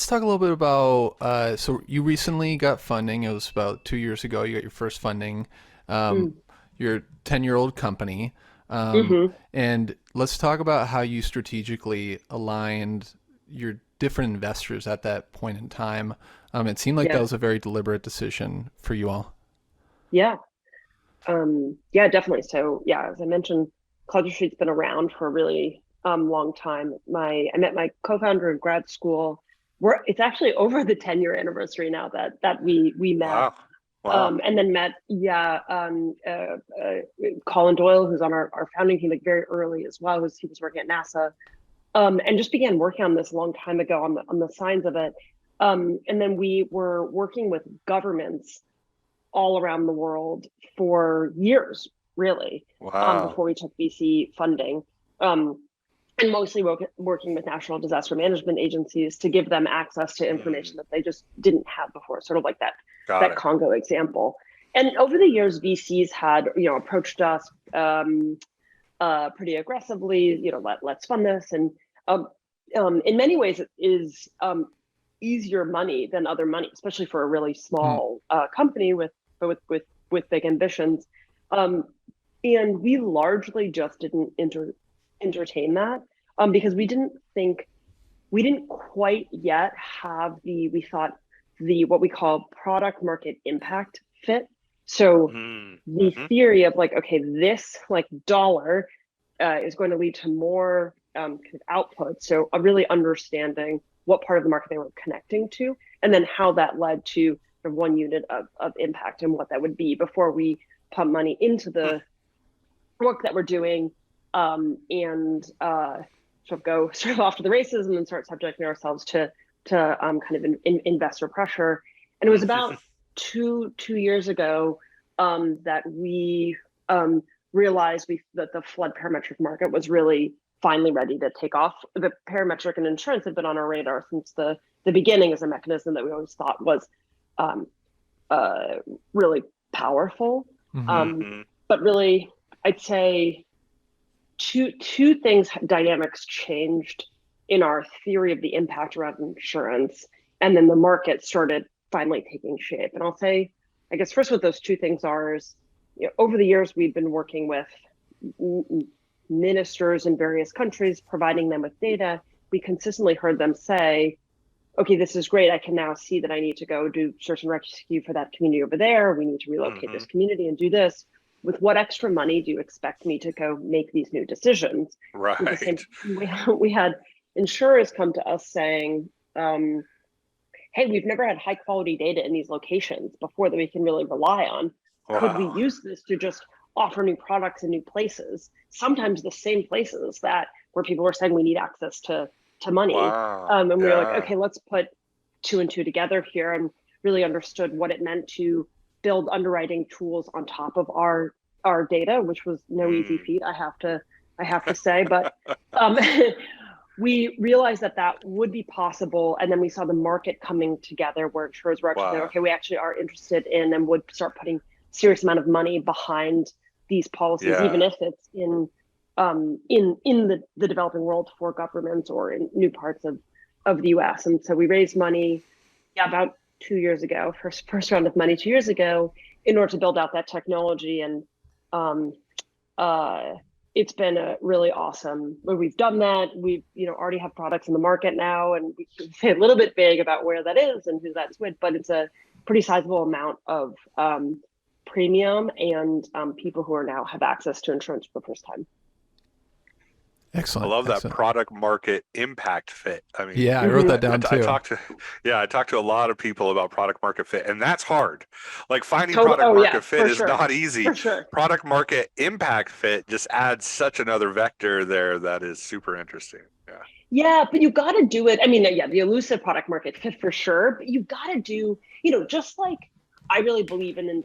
talk a little bit about, so you recently got funding. It was about 2 years ago. You got your first funding. You're a 10-year-old company. And let's talk about how you strategically aligned your different investors at that point in time. It seemed like that was a very deliberate decision for you all. Yeah. Definitely. So as I mentioned, CloudtoStreet's been around for a really long time. I met my co-founder in grad school. It's actually over the 10-year anniversary now that we met. Wow. And then met Colin Doyle, who's on our founding team, like, very early as well. He was working at NASA, and just began working on this a long time ago on the signs of it. And then we were working with governments all around the world for years, really, before we took VC funding. and mostly working with national disaster management agencies to give them access to information that they just didn't have before, sort of like that Congo example. And over the years, VCs had, approached us pretty aggressively, let's fund this. And in many ways, it is easier money than other money, especially for a really small company with big ambitions. And we largely just didn't entertain that because we didn't quite yet have what we call product market impact fit. So the theory of this dollar is going to lead to more kind of output. So really understanding what part of the market they were connecting to, and then how that led to sort of 1 unit of impact and what that would be before we pump money into the work that we're doing, and sort of go off to the races and then start subjecting ourselves to kind of investor pressure. And it was about two years ago that we realized that the flood parametric market was really finally ready to take off. The parametric and insurance had been on our radar since the beginning as a mechanism that we always thought was really powerful. But really, I'd say two dynamics changed in our theory of the impact around insurance, and then the market started finally taking shape. And I'll say, I guess first what those two things are is, over the years, we've been working with ministers in various countries, providing them with data. We consistently heard them say, okay, this is great. I can now see that I need to go do search and rescue for that community over there. We need to relocate this community and do this. With what extra money do you expect me to go make these new decisions? Right. We had insurers come to us saying, hey, we've never had high quality data in these locations before that we can really rely on. Wow. Could we use this to just offer new products in new places? Sometimes the same places where people were saying we need access to money. Wow. And we were like, okay, let's put 2 and 2 together here, and really understood what it meant to build underwriting tools on top of our data, which was no easy feat, I have to say, but we realized that would be possible. And then we saw the market coming together where insurers were actually okay, we actually are interested in and would start putting serious amount of money behind these policies, even if it's in the developing world for governments or in new parts of the US. And so we raised money about 2 years ago, first round of money 2 years ago, in order to build out that technology. And it's been a really awesome where we've done that. We've already have products in the market now, and we can say a little bit vague about where that is and who that's with, but it's a pretty sizable amount of premium and people who are now have access to insurance for the first time. Excellent. I love that product market impact fit. I mean, yeah, I wrote that down too. I talked to a lot of people about product market fit, and that's hard. Like finding product market fit is not easy. For sure. Product market impact fit just adds such another vector there that is super interesting. Yeah, but you got to do it. I mean, the elusive product market fit for sure, but you got to do, just like I really believe in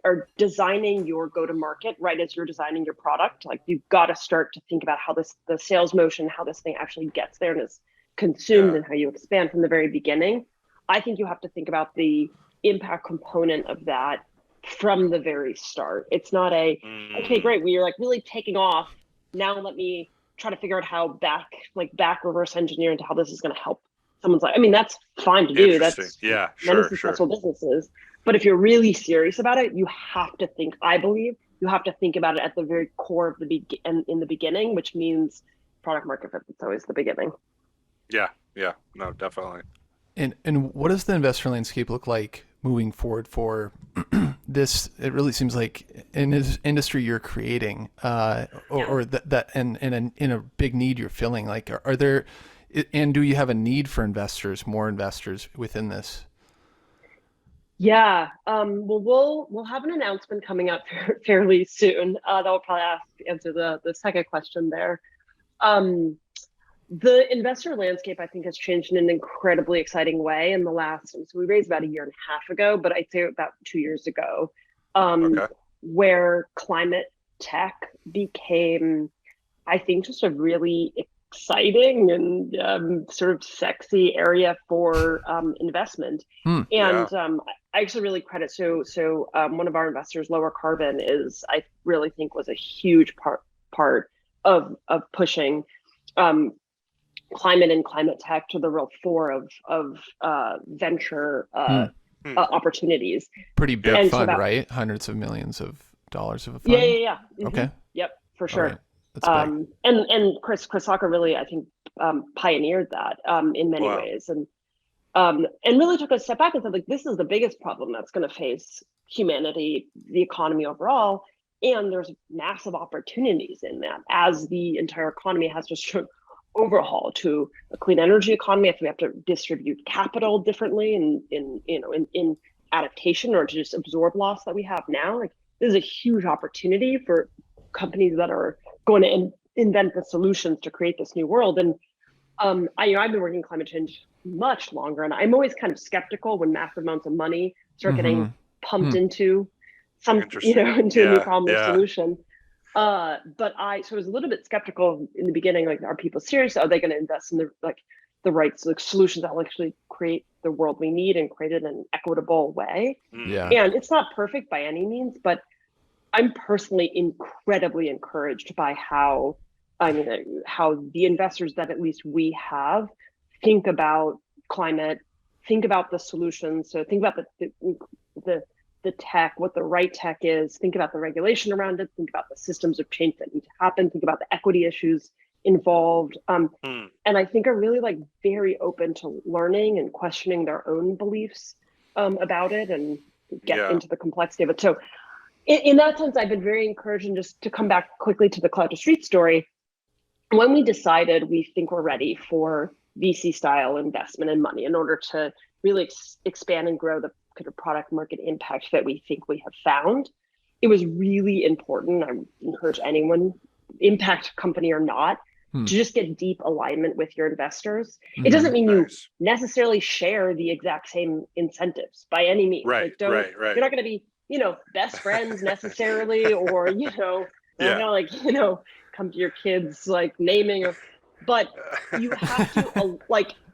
or designing your go-to-market right as you're designing your product. Like you've got to start to think about how the sales motion, how this thing actually gets there and is consumed, and how you expand from the very beginning. I think you have to think about the impact component of that from the very start. It's not okay, great, we are like really taking off. Now let me try to figure out how back reverse engineer into how this is going to help someone's life. I mean, that's fine to do. That's many successful businesses. But if you're really serious about it, you have to think, I believe, you have to think about it at the very core of in the beginning, which means product market fit. It's always the beginning. Yeah, no, definitely. And what does the investor landscape look like moving forward for this? It really seems like in this industry you're creating, or that and in a big need you're filling. Like, are there, and do you have a need for more investors within this? Yeah, well, we'll have an announcement coming up fairly soon. That will probably answer the second question there. The investor landscape, I think, has changed in an incredibly exciting way in the last. So we raised about 1.5 years ago, but I'd say about 2 years ago, where climate tech became, I think, just a really exciting and sort of sexy area for investment. And I actually really credit one of our investors, Lower Carbon, I really think was a huge part of pushing climate and climate tech to the real fore of venture opportunities. Pretty big And fund, right? Hundreds of millions of dollars of a fund. Yeah. Mm-hmm. Okay. Yep, for sure. Right. That's big. And Chris Sacca really, I think, pioneered that in many ways, and really took a step back and said, like, this is the biggest problem that's going to face humanity, the economy overall, and there's massive opportunities in that as the entire economy has just overhaul to a clean energy economy. If we have to distribute capital differently in adaptation, or to just absorb loss that we have now, like, this is a huge opportunity for companies that are going to invent the solutions to create this new world. And I've been working in climate change much longer, and I'm always kind of skeptical when massive amounts of money start getting pumped into a new problem or solution. But I was a little bit skeptical in the beginning, like, are people serious? Are they going to invest in the right solutions that will actually create the world we need and create it in an equitable way? Yeah. And it's not perfect by any means, but I'm personally incredibly encouraged by how the investors that at least we have think about climate, think about the solutions. So think about the tech, what the right tech is, think about the regulation around it, think about the systems of change that need to happen, think about the equity issues involved. And I think are really, like, very open to learning and questioning their own beliefs about it and get into the complexity of it. So in that sense, I've been very encouraged. And just to come back quickly to the CloudtoStreet story, when we decided we think we're ready for VC style investment and money in order to really expand and grow the kind of product market impact that we think we have found, it was really important. I encourage anyone, impact company or not, to just get deep alignment with your investors. It doesn't mean you necessarily share the exact same incentives by any means. Right, like, right. You're not going to be, best friends necessarily, or, come to your kids, like, naming of, but you have to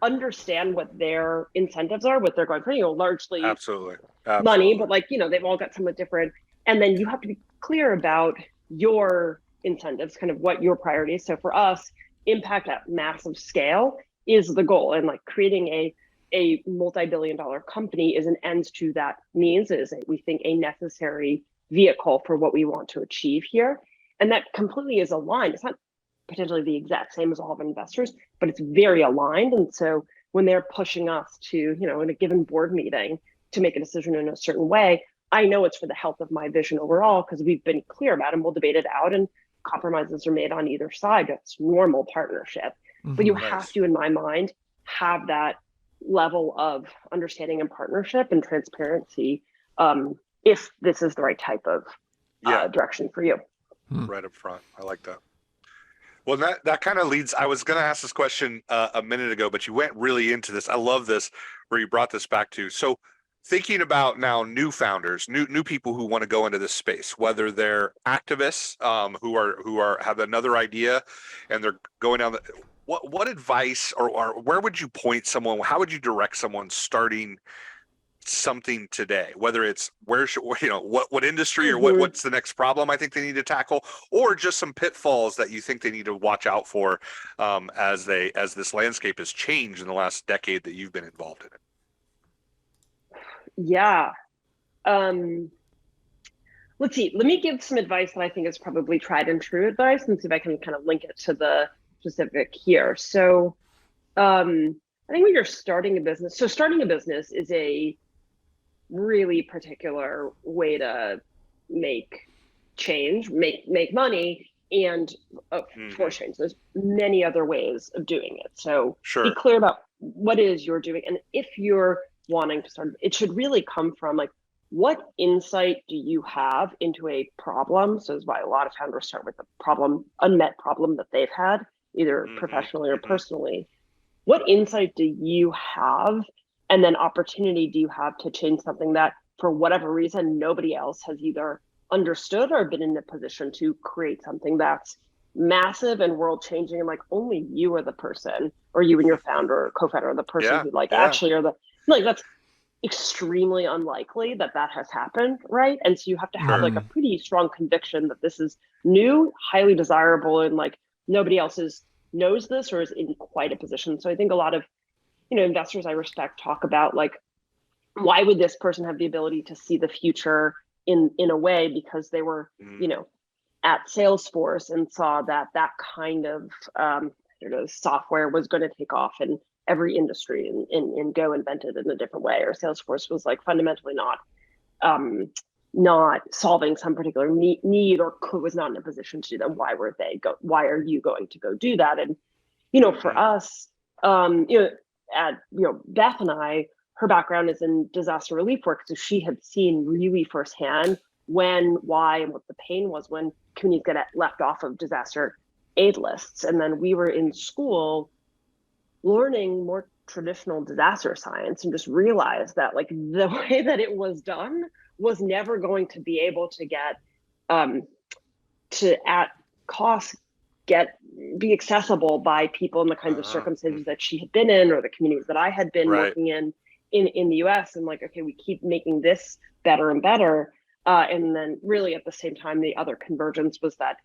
understand what their incentives are, what they're going for, largely Absolutely. money, but they've all got somewhat different. And then you have to be clear about your incentives, kind of what your priorities. So for us, impact at massive scale is the goal. And creating a multi-billion-dollar company is an end to that means. It is, we think, a necessary vehicle for what we want to achieve here. And that completely is aligned. It's not potentially the exact same as all of investors, but it's very aligned. And so when they're pushing us to, in a given board meeting to make a decision in a certain way, I know it's for the health of my vision overall, because we've been clear about it and we'll debate it out, and compromises are made on either side. That's normal partnership. But you have to, in my mind, have that level of understanding and partnership and transparency if this is the right type of direction for you. Right up front. I like that. Well, that kind of leads, I was going to ask this question a minute ago, but you went really into this. I love this, where you brought this back to. So thinking about now new founders, new people who want to go into this space, whether they're activists who have another idea and they're going down what advice or where would you point someone? How would you direct someone starting something today, whether it's what industry or what's the next problem I think they need to tackle, or just some pitfalls that you think they need to watch out for as this landscape has changed in the last decade that you've been involved in it? Yeah. Let's see. Let me give some advice that I think is probably tried and true advice, and see if I can kind of link it to the specific here. So I think when you're starting a business, starting a business is a really particular way to make change, make money, and force change. There's many other ways of doing it. So be clear about what it is you're doing. And if you're wanting to start, it should really come from what insight do you have into a problem? So that's why a lot of founders start with a unmet problem that they've had, either professionally or personally. What insight do you have? And then opportunity do you have to change something that, for whatever reason, nobody else has either understood or been in a position to create something that's massive and world changing, and like only you are the person, or you and your founder or co-founder are the person who like actually are the, like, that's extremely unlikely that has happened, right? And so you have to have like a pretty strong conviction that this is new, highly desirable, and like nobody else knows this or is in quite a position. So I think a lot of, investors I respect talk about like, why would this person have the ability to see the future in a way, because they were, at Salesforce and saw that kind of software was going to take off in every industry, and go invent it in a different way. Or Salesforce was like fundamentally not solving some particular need, or was not in a position to do that. Why are you going to go do that? And for us, Beth and I, her background is in disaster relief work, so she had seen really firsthand why, and what the pain was when communities get left off of disaster aid lists. And then we were in school learning more traditional disaster science, and just realized that like the way that it was done was never going to be able to get to at cost be accessible by people in the kinds of circumstances that she had been in, or the communities that I had been working in the US. And like, okay, we keep making this better and better. And then really at the same time, the other convergence was that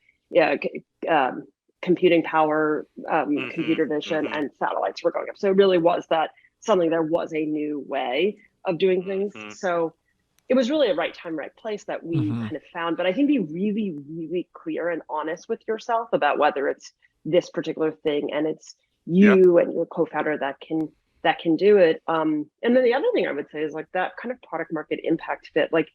computing power, computer vision, and satellites were going up. So it really was that there was a new way of doing things. So it was really a right time, right place that we kind of found. But I think be really, really clear and honest with yourself about whether it's this particular thing and it's you and your co-founder that can do it. And then the other thing I would say is like that kind of product market impact fit, like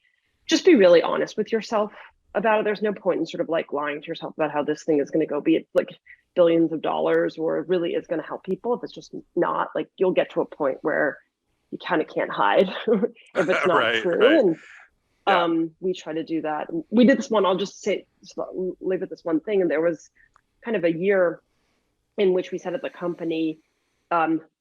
just be really honest with yourself about it. There's no point in sort of like lying to yourself about how this thing is going to go, be it like billions of dollars, or it really is going to help people. If it's just not, like, you'll get to a point where you kind of can't hide if it's not true. And we try to do that. And we did this one, I'll just leave with this one thing. And there was kind of a year in which we said at the company,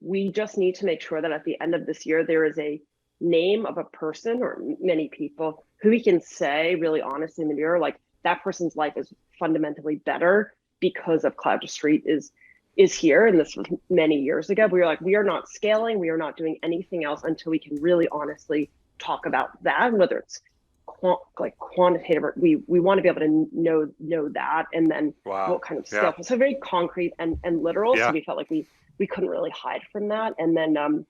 we just need to make sure that at the end of this year, there is a name of a person or many people who we can say really honestly in the mirror, like that person's life is fundamentally better because of CloudtoStreet is here. And this was many years ago. We were like, we are not scaling, we are not doing anything else until we can really honestly talk about that, whether it's quantitative, or we want to be able to know that, and then what kind of scale. So very concrete and literal. So we felt like we couldn't really hide from that. And then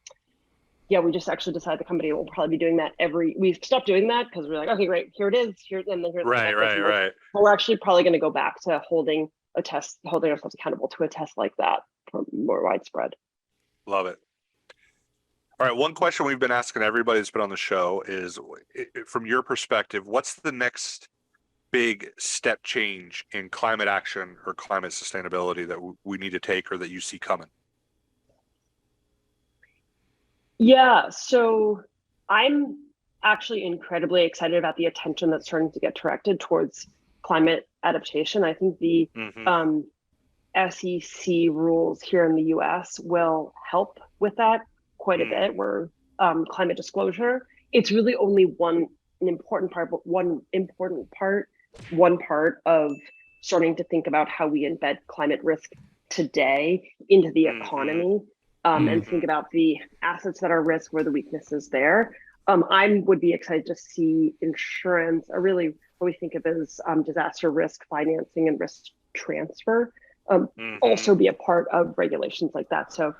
we just actually decided the company will probably be doing that we've stopped doing that because we're like, okay, great, here it is, and then here's right. But we're actually probably going to go back to holding ourselves accountable to a test like that for more widespread. Love it. All right, one question we've been asking everybody that's been on the show is, from your perspective, what's the next big step change in climate action or climate sustainability that we need to take, or that you see coming? Yeah, so I'm actually incredibly excited about the attention that's starting to get directed towards climate adaptation. I think the SEC rules here in the US will help with that quite a bit, where climate disclosure, it's really only one part of starting to think about how we embed climate risk today into the economy. And think about the assets that are risk, where the weakness is there. I would be excited to see insurance, or really what we think of as disaster risk financing and risk transfer, also be a part of regulations like that. So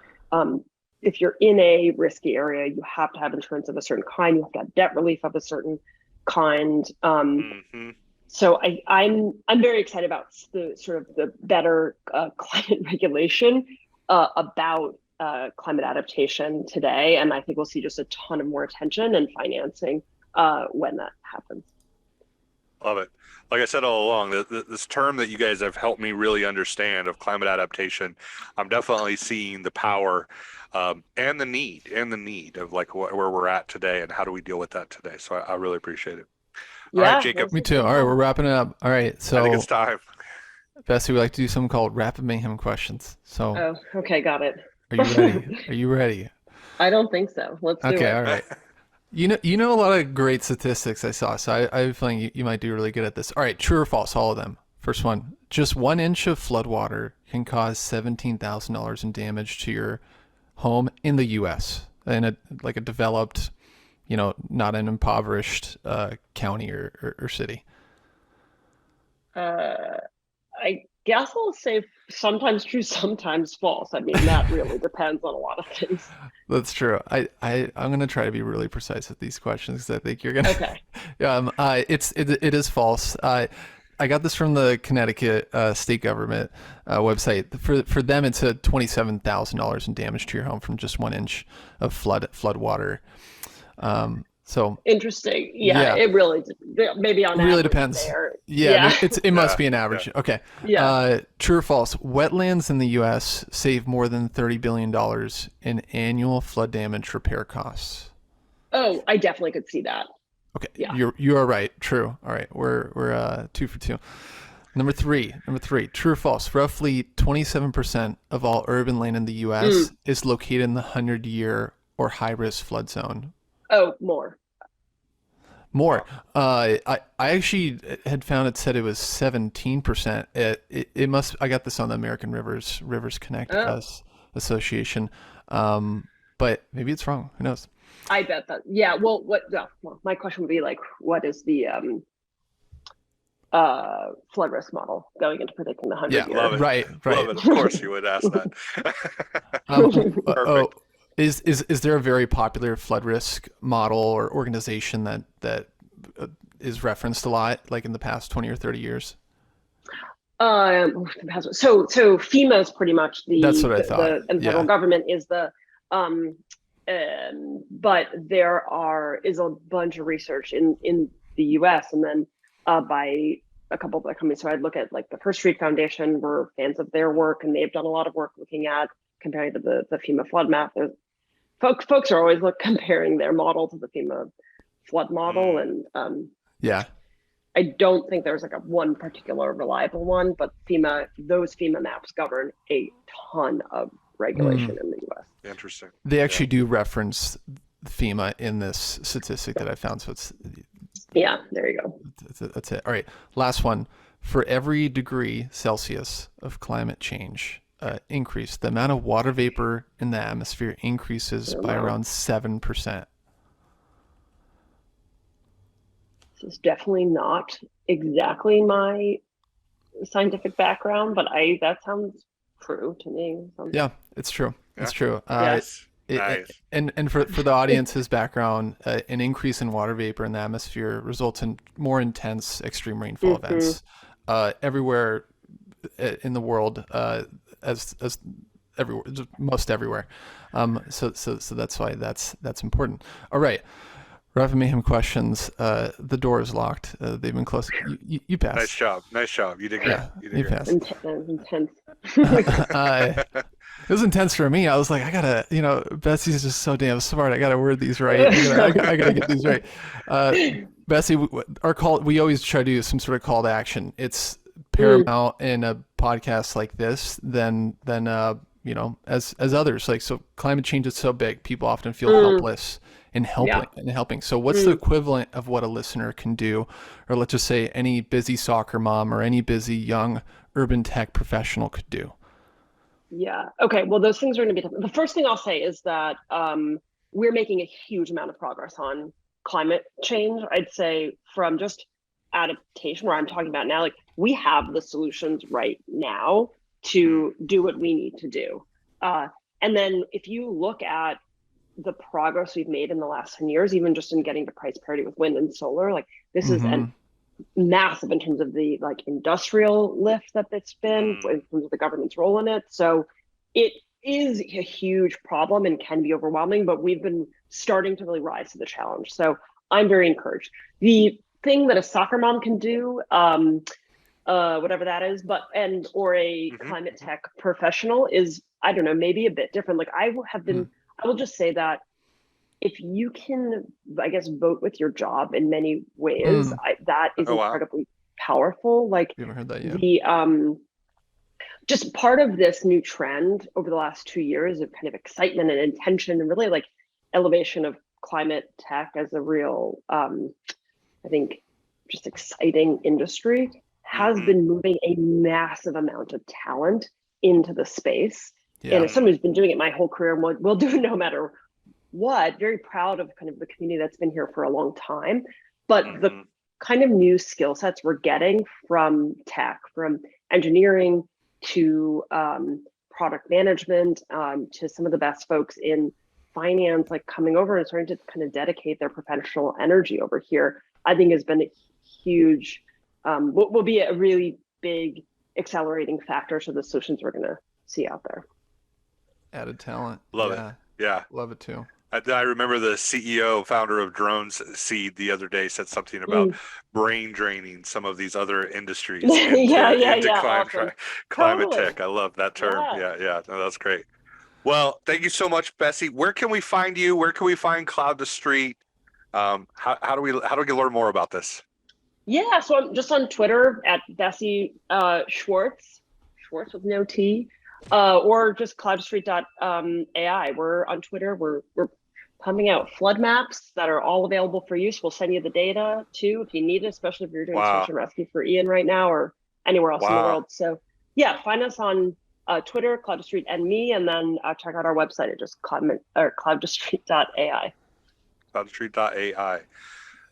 if you're in a risky area, you have to have insurance of a certain kind, you have to have debt relief of a certain kind. So I'm very excited about the sort of the better climate regulation about climate adaptation today, and I think we'll see just a ton of more attention and financing when that happens. Love it. Like I said all along, this term that you guys have helped me really understand of climate adaptation, I'm definitely seeing the power and the need of like where we're at today, and how do we deal with that today. So I really appreciate it. All right, Jacob. Me too. All right, we're wrapping it up. All right, so I think it's time. Bessie, we like to do something called Rapid Mayhem questions. So okay, got it. Are you ready? Are you ready? I don't think so. Let's do it. Okay, all right. You know a lot of great statistics I saw, so I have a feeling you might do really good at this. All right, true or false, all of them. First one, just 1 inch of floodwater can cause $17,000 in damage to your home in the U.S. in a developed, not an impoverished county or city. I guess I'll say sometimes true, sometimes false. I mean, that really depends on a lot of things. That's true. I'm gonna try to be really precise with these questions because I think you're gonna. Okay. It is false. I got this from the Connecticut state government website. For them, it's a $27,000 in damage to your home from just 1 inch of flood water. So interesting. Yeah, it really maybe on really average depends. There. Yeah. It must be an average. Yeah. Okay. Yeah. True or false? Wetlands in the U.S. save more than $30 billion in annual flood damage repair costs. Oh, I definitely could see that. Okay, yeah. You are right. True. All right, we're 2 for 2. Number three. True or false? Roughly 27% of all urban land in the U.S. is located in the 100-year or high-risk flood zone. Oh, more. I actually had found it said it was 17%. It must. I got this on the American Rivers Connect Association, but maybe it's wrong. Who knows? I bet that. Yeah. Well, my question would be like, what is the flood risk model going into predicting the 100 years? Love it. Right. Love it. Of course you would ask that. Perfect. Is there a very popular flood risk model or organization that is referenced a lot, like in the past 20 or 30 years? So FEMA is pretty much that's what I thought. And federal government is the but there is a bunch of research in the U.S. and then by a couple of other companies. So I'd look at like the First Street Foundation. We're fans of their work, and they've done a lot of work looking at comparing to the FEMA flood map. There's folks are always comparing their model to the FEMA flood model, and I don't think there's like a one particular reliable one, but those FEMA maps govern a ton of regulation in the U.S. Interesting. They actually do reference FEMA in this statistic that I found. So it's there you go. That's it. All right, last one. For every degree Celsius of climate change increase, the amount of water vapor in the atmosphere increases by around 7%. This is definitely not exactly my scientific background, but that sounds true to me. Yeah, it's true. Yeah. It's true. Nice. And for the audience's background, an increase in water vapor in the atmosphere results in more intense extreme rainfall events everywhere in the world, as everywhere, most everywhere. So that's why that's important. All right. Rapid Mayhem questions. The door is locked. They've been closed. You passed. Nice job. You did great. Yeah, you passed. Intense. It was intense for me. I was like, I gotta, Bessie's just so damn smart. I gotta word these right. I gotta get these right. Bessie, we always try to do some sort of call to action. It's paramount in a podcast like this than as others. Like, so climate change is so big, people often feel helpless in helping. So what's the equivalent of what a listener can do, or let's just say any busy soccer mom or any busy young urban tech professional could do? Yeah. Okay. Well, those things are going to be, the first thing I'll say is that we're making a huge amount of progress on climate change. I'd say from just adaptation, where I'm talking about now, like we have the solutions right now to do what we need to do. And then if you look at the progress we've made in the last 10 years, even just in getting to price parity with wind and solar, like this is massive in terms of the like industrial lift that it's been, in terms of the government's role in it. So it is a huge problem and can be overwhelming, but we've been starting to really rise to the challenge. So I'm very encouraged. The thing that a soccer mom can do, whatever that is, or a climate tech professional is, I don't know, maybe a bit different. Like I will just say that if you can, I guess, vote with your job in many ways, that is incredibly powerful. Like you haven't heard that yet. The just part of this new trend over the last 2 years of kind of excitement and intention and really like elevation of climate tech as a real, I think, just exciting industry has been moving a massive amount of talent into the space. And as someone who's been doing it my whole career and will do it no matter what, very proud of kind of the community that's been here for a long time. But the kind of new skill sets we're getting from tech, from engineering to product management, to some of the best folks in finance, like coming over and starting to kind of dedicate their professional energy over here, I think has been a huge, will be a really big accelerating factor to the solutions we're going to see out there. Added talent. Love it. Yeah. Love it too. I remember the CEO, founder of Drones Seed, the other day said something about brain draining some of these other industries into climate tech. I love that term. Yeah. No, that's great. Well, thank you so much, Bessie. Where can we find you? Where can we find Cloud2Street? How do we learn more about this? Yeah, so I'm just on Twitter at Bessie Schwarz with no T, or just CloudtoStreet.ai. We're on Twitter. We're pumping out flood maps that are all available for use. We'll send you the data too if you need it, especially if you're doing search and rescue for Ian right now or anywhere else in the world. So yeah, find us on Twitter, Cloud2Street and me, and then check out our website at just CloudtoStreet.ai. CloudtoStreet.ai.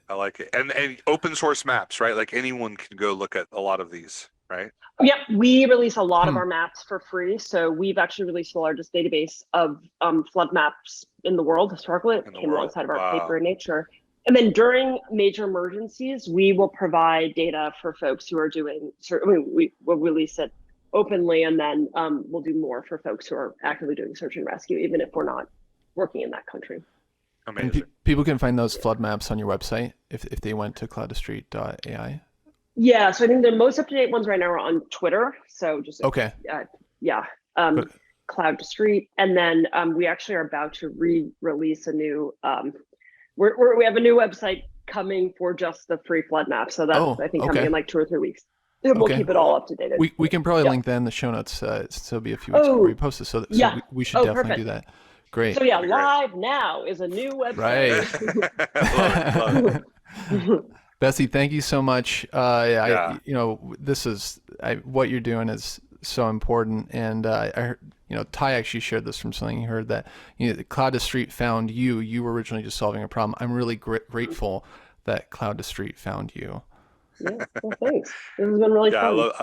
I like it. And open source maps, right? Like anyone can go look at a lot of these, right? Yep, we release a lot of our maps for free. So we've actually released the largest database of flood maps in the world historically. It came alongside of our paper in Nature. And then during major emergencies, we will provide data for folks who are doing, we will release it openly, and then we'll do more for folks who are actively doing search and rescue, even if we're not working in that country. Amazing. People can find those flood maps on your website if they went to CloudtoStreet.ai. Yeah, so I think the most up-to-date ones right now are on Twitter. So just Cloud2Street, and then we actually are about to re-release a new. We have a new website coming for just the free flood map. So that's I think coming in like 2 or 3 weeks. And we'll keep it all up to date. We can probably link that in the show notes. So it'll be a few weeks before we post it. So we should definitely do that. Great. So yeah, live now is a new website. Right. Love it. Bessie, thank you so much. This is what you're doing is so important, and I heard, Ty actually shared this from something he heard that Cloud2Street found you. You were originally just solving a problem. I'm really grateful that Cloud2Street found you. Yeah, well, thanks. This has been really fun.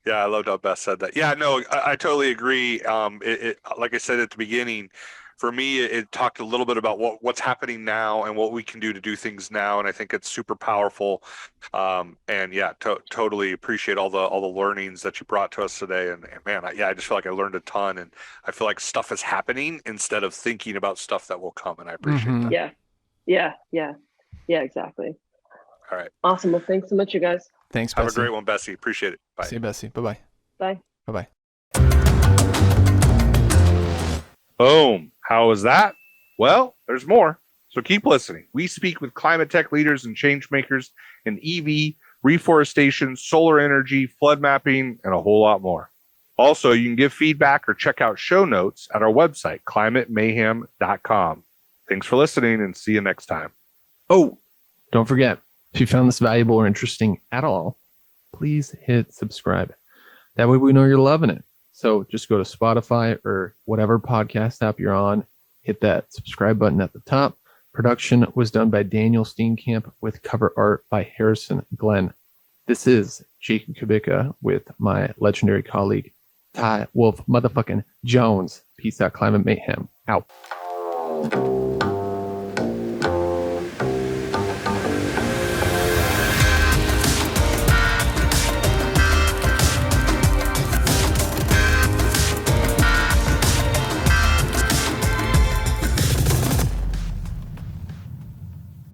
I loved how Beth said that. Yeah, no, I totally agree. Like I said at the beginning, for me, it talked a little bit about what's happening now and what we can do to do things now, and I think it's super powerful. And yeah, totally appreciate all the learnings that you brought to us today. And man, I just feel like I learned a ton, and I feel like stuff is happening instead of thinking about stuff that will come, and I appreciate that. Yeah, exactly. All right. Awesome. Well, thanks so much, you guys. Thanks, Bessie. Have a great one, Bessie. Appreciate it. Bye. See you, Bessie. Bye-bye. Bye. Bye-bye. Boom. How was that? Well, there's more. So keep listening. We speak with climate tech leaders and change makers in EV, reforestation, solar energy, flood mapping, and a whole lot more. Also, you can give feedback or check out show notes at our website, climatemayhem.com. Thanks for listening, and see you next time. Oh, don't forget, if you found this valuable or interesting at all, please hit subscribe. That way we know you're loving it. So just go to Spotify or whatever podcast app you're on, hit that subscribe button at the top. Production was done by Daniel Steenkamp with cover art by Harrison Glenn. This is Jacob Kubica with my legendary colleague, Ty Wolf motherfucking Jones. Peace out, Climate Mayhem. Out.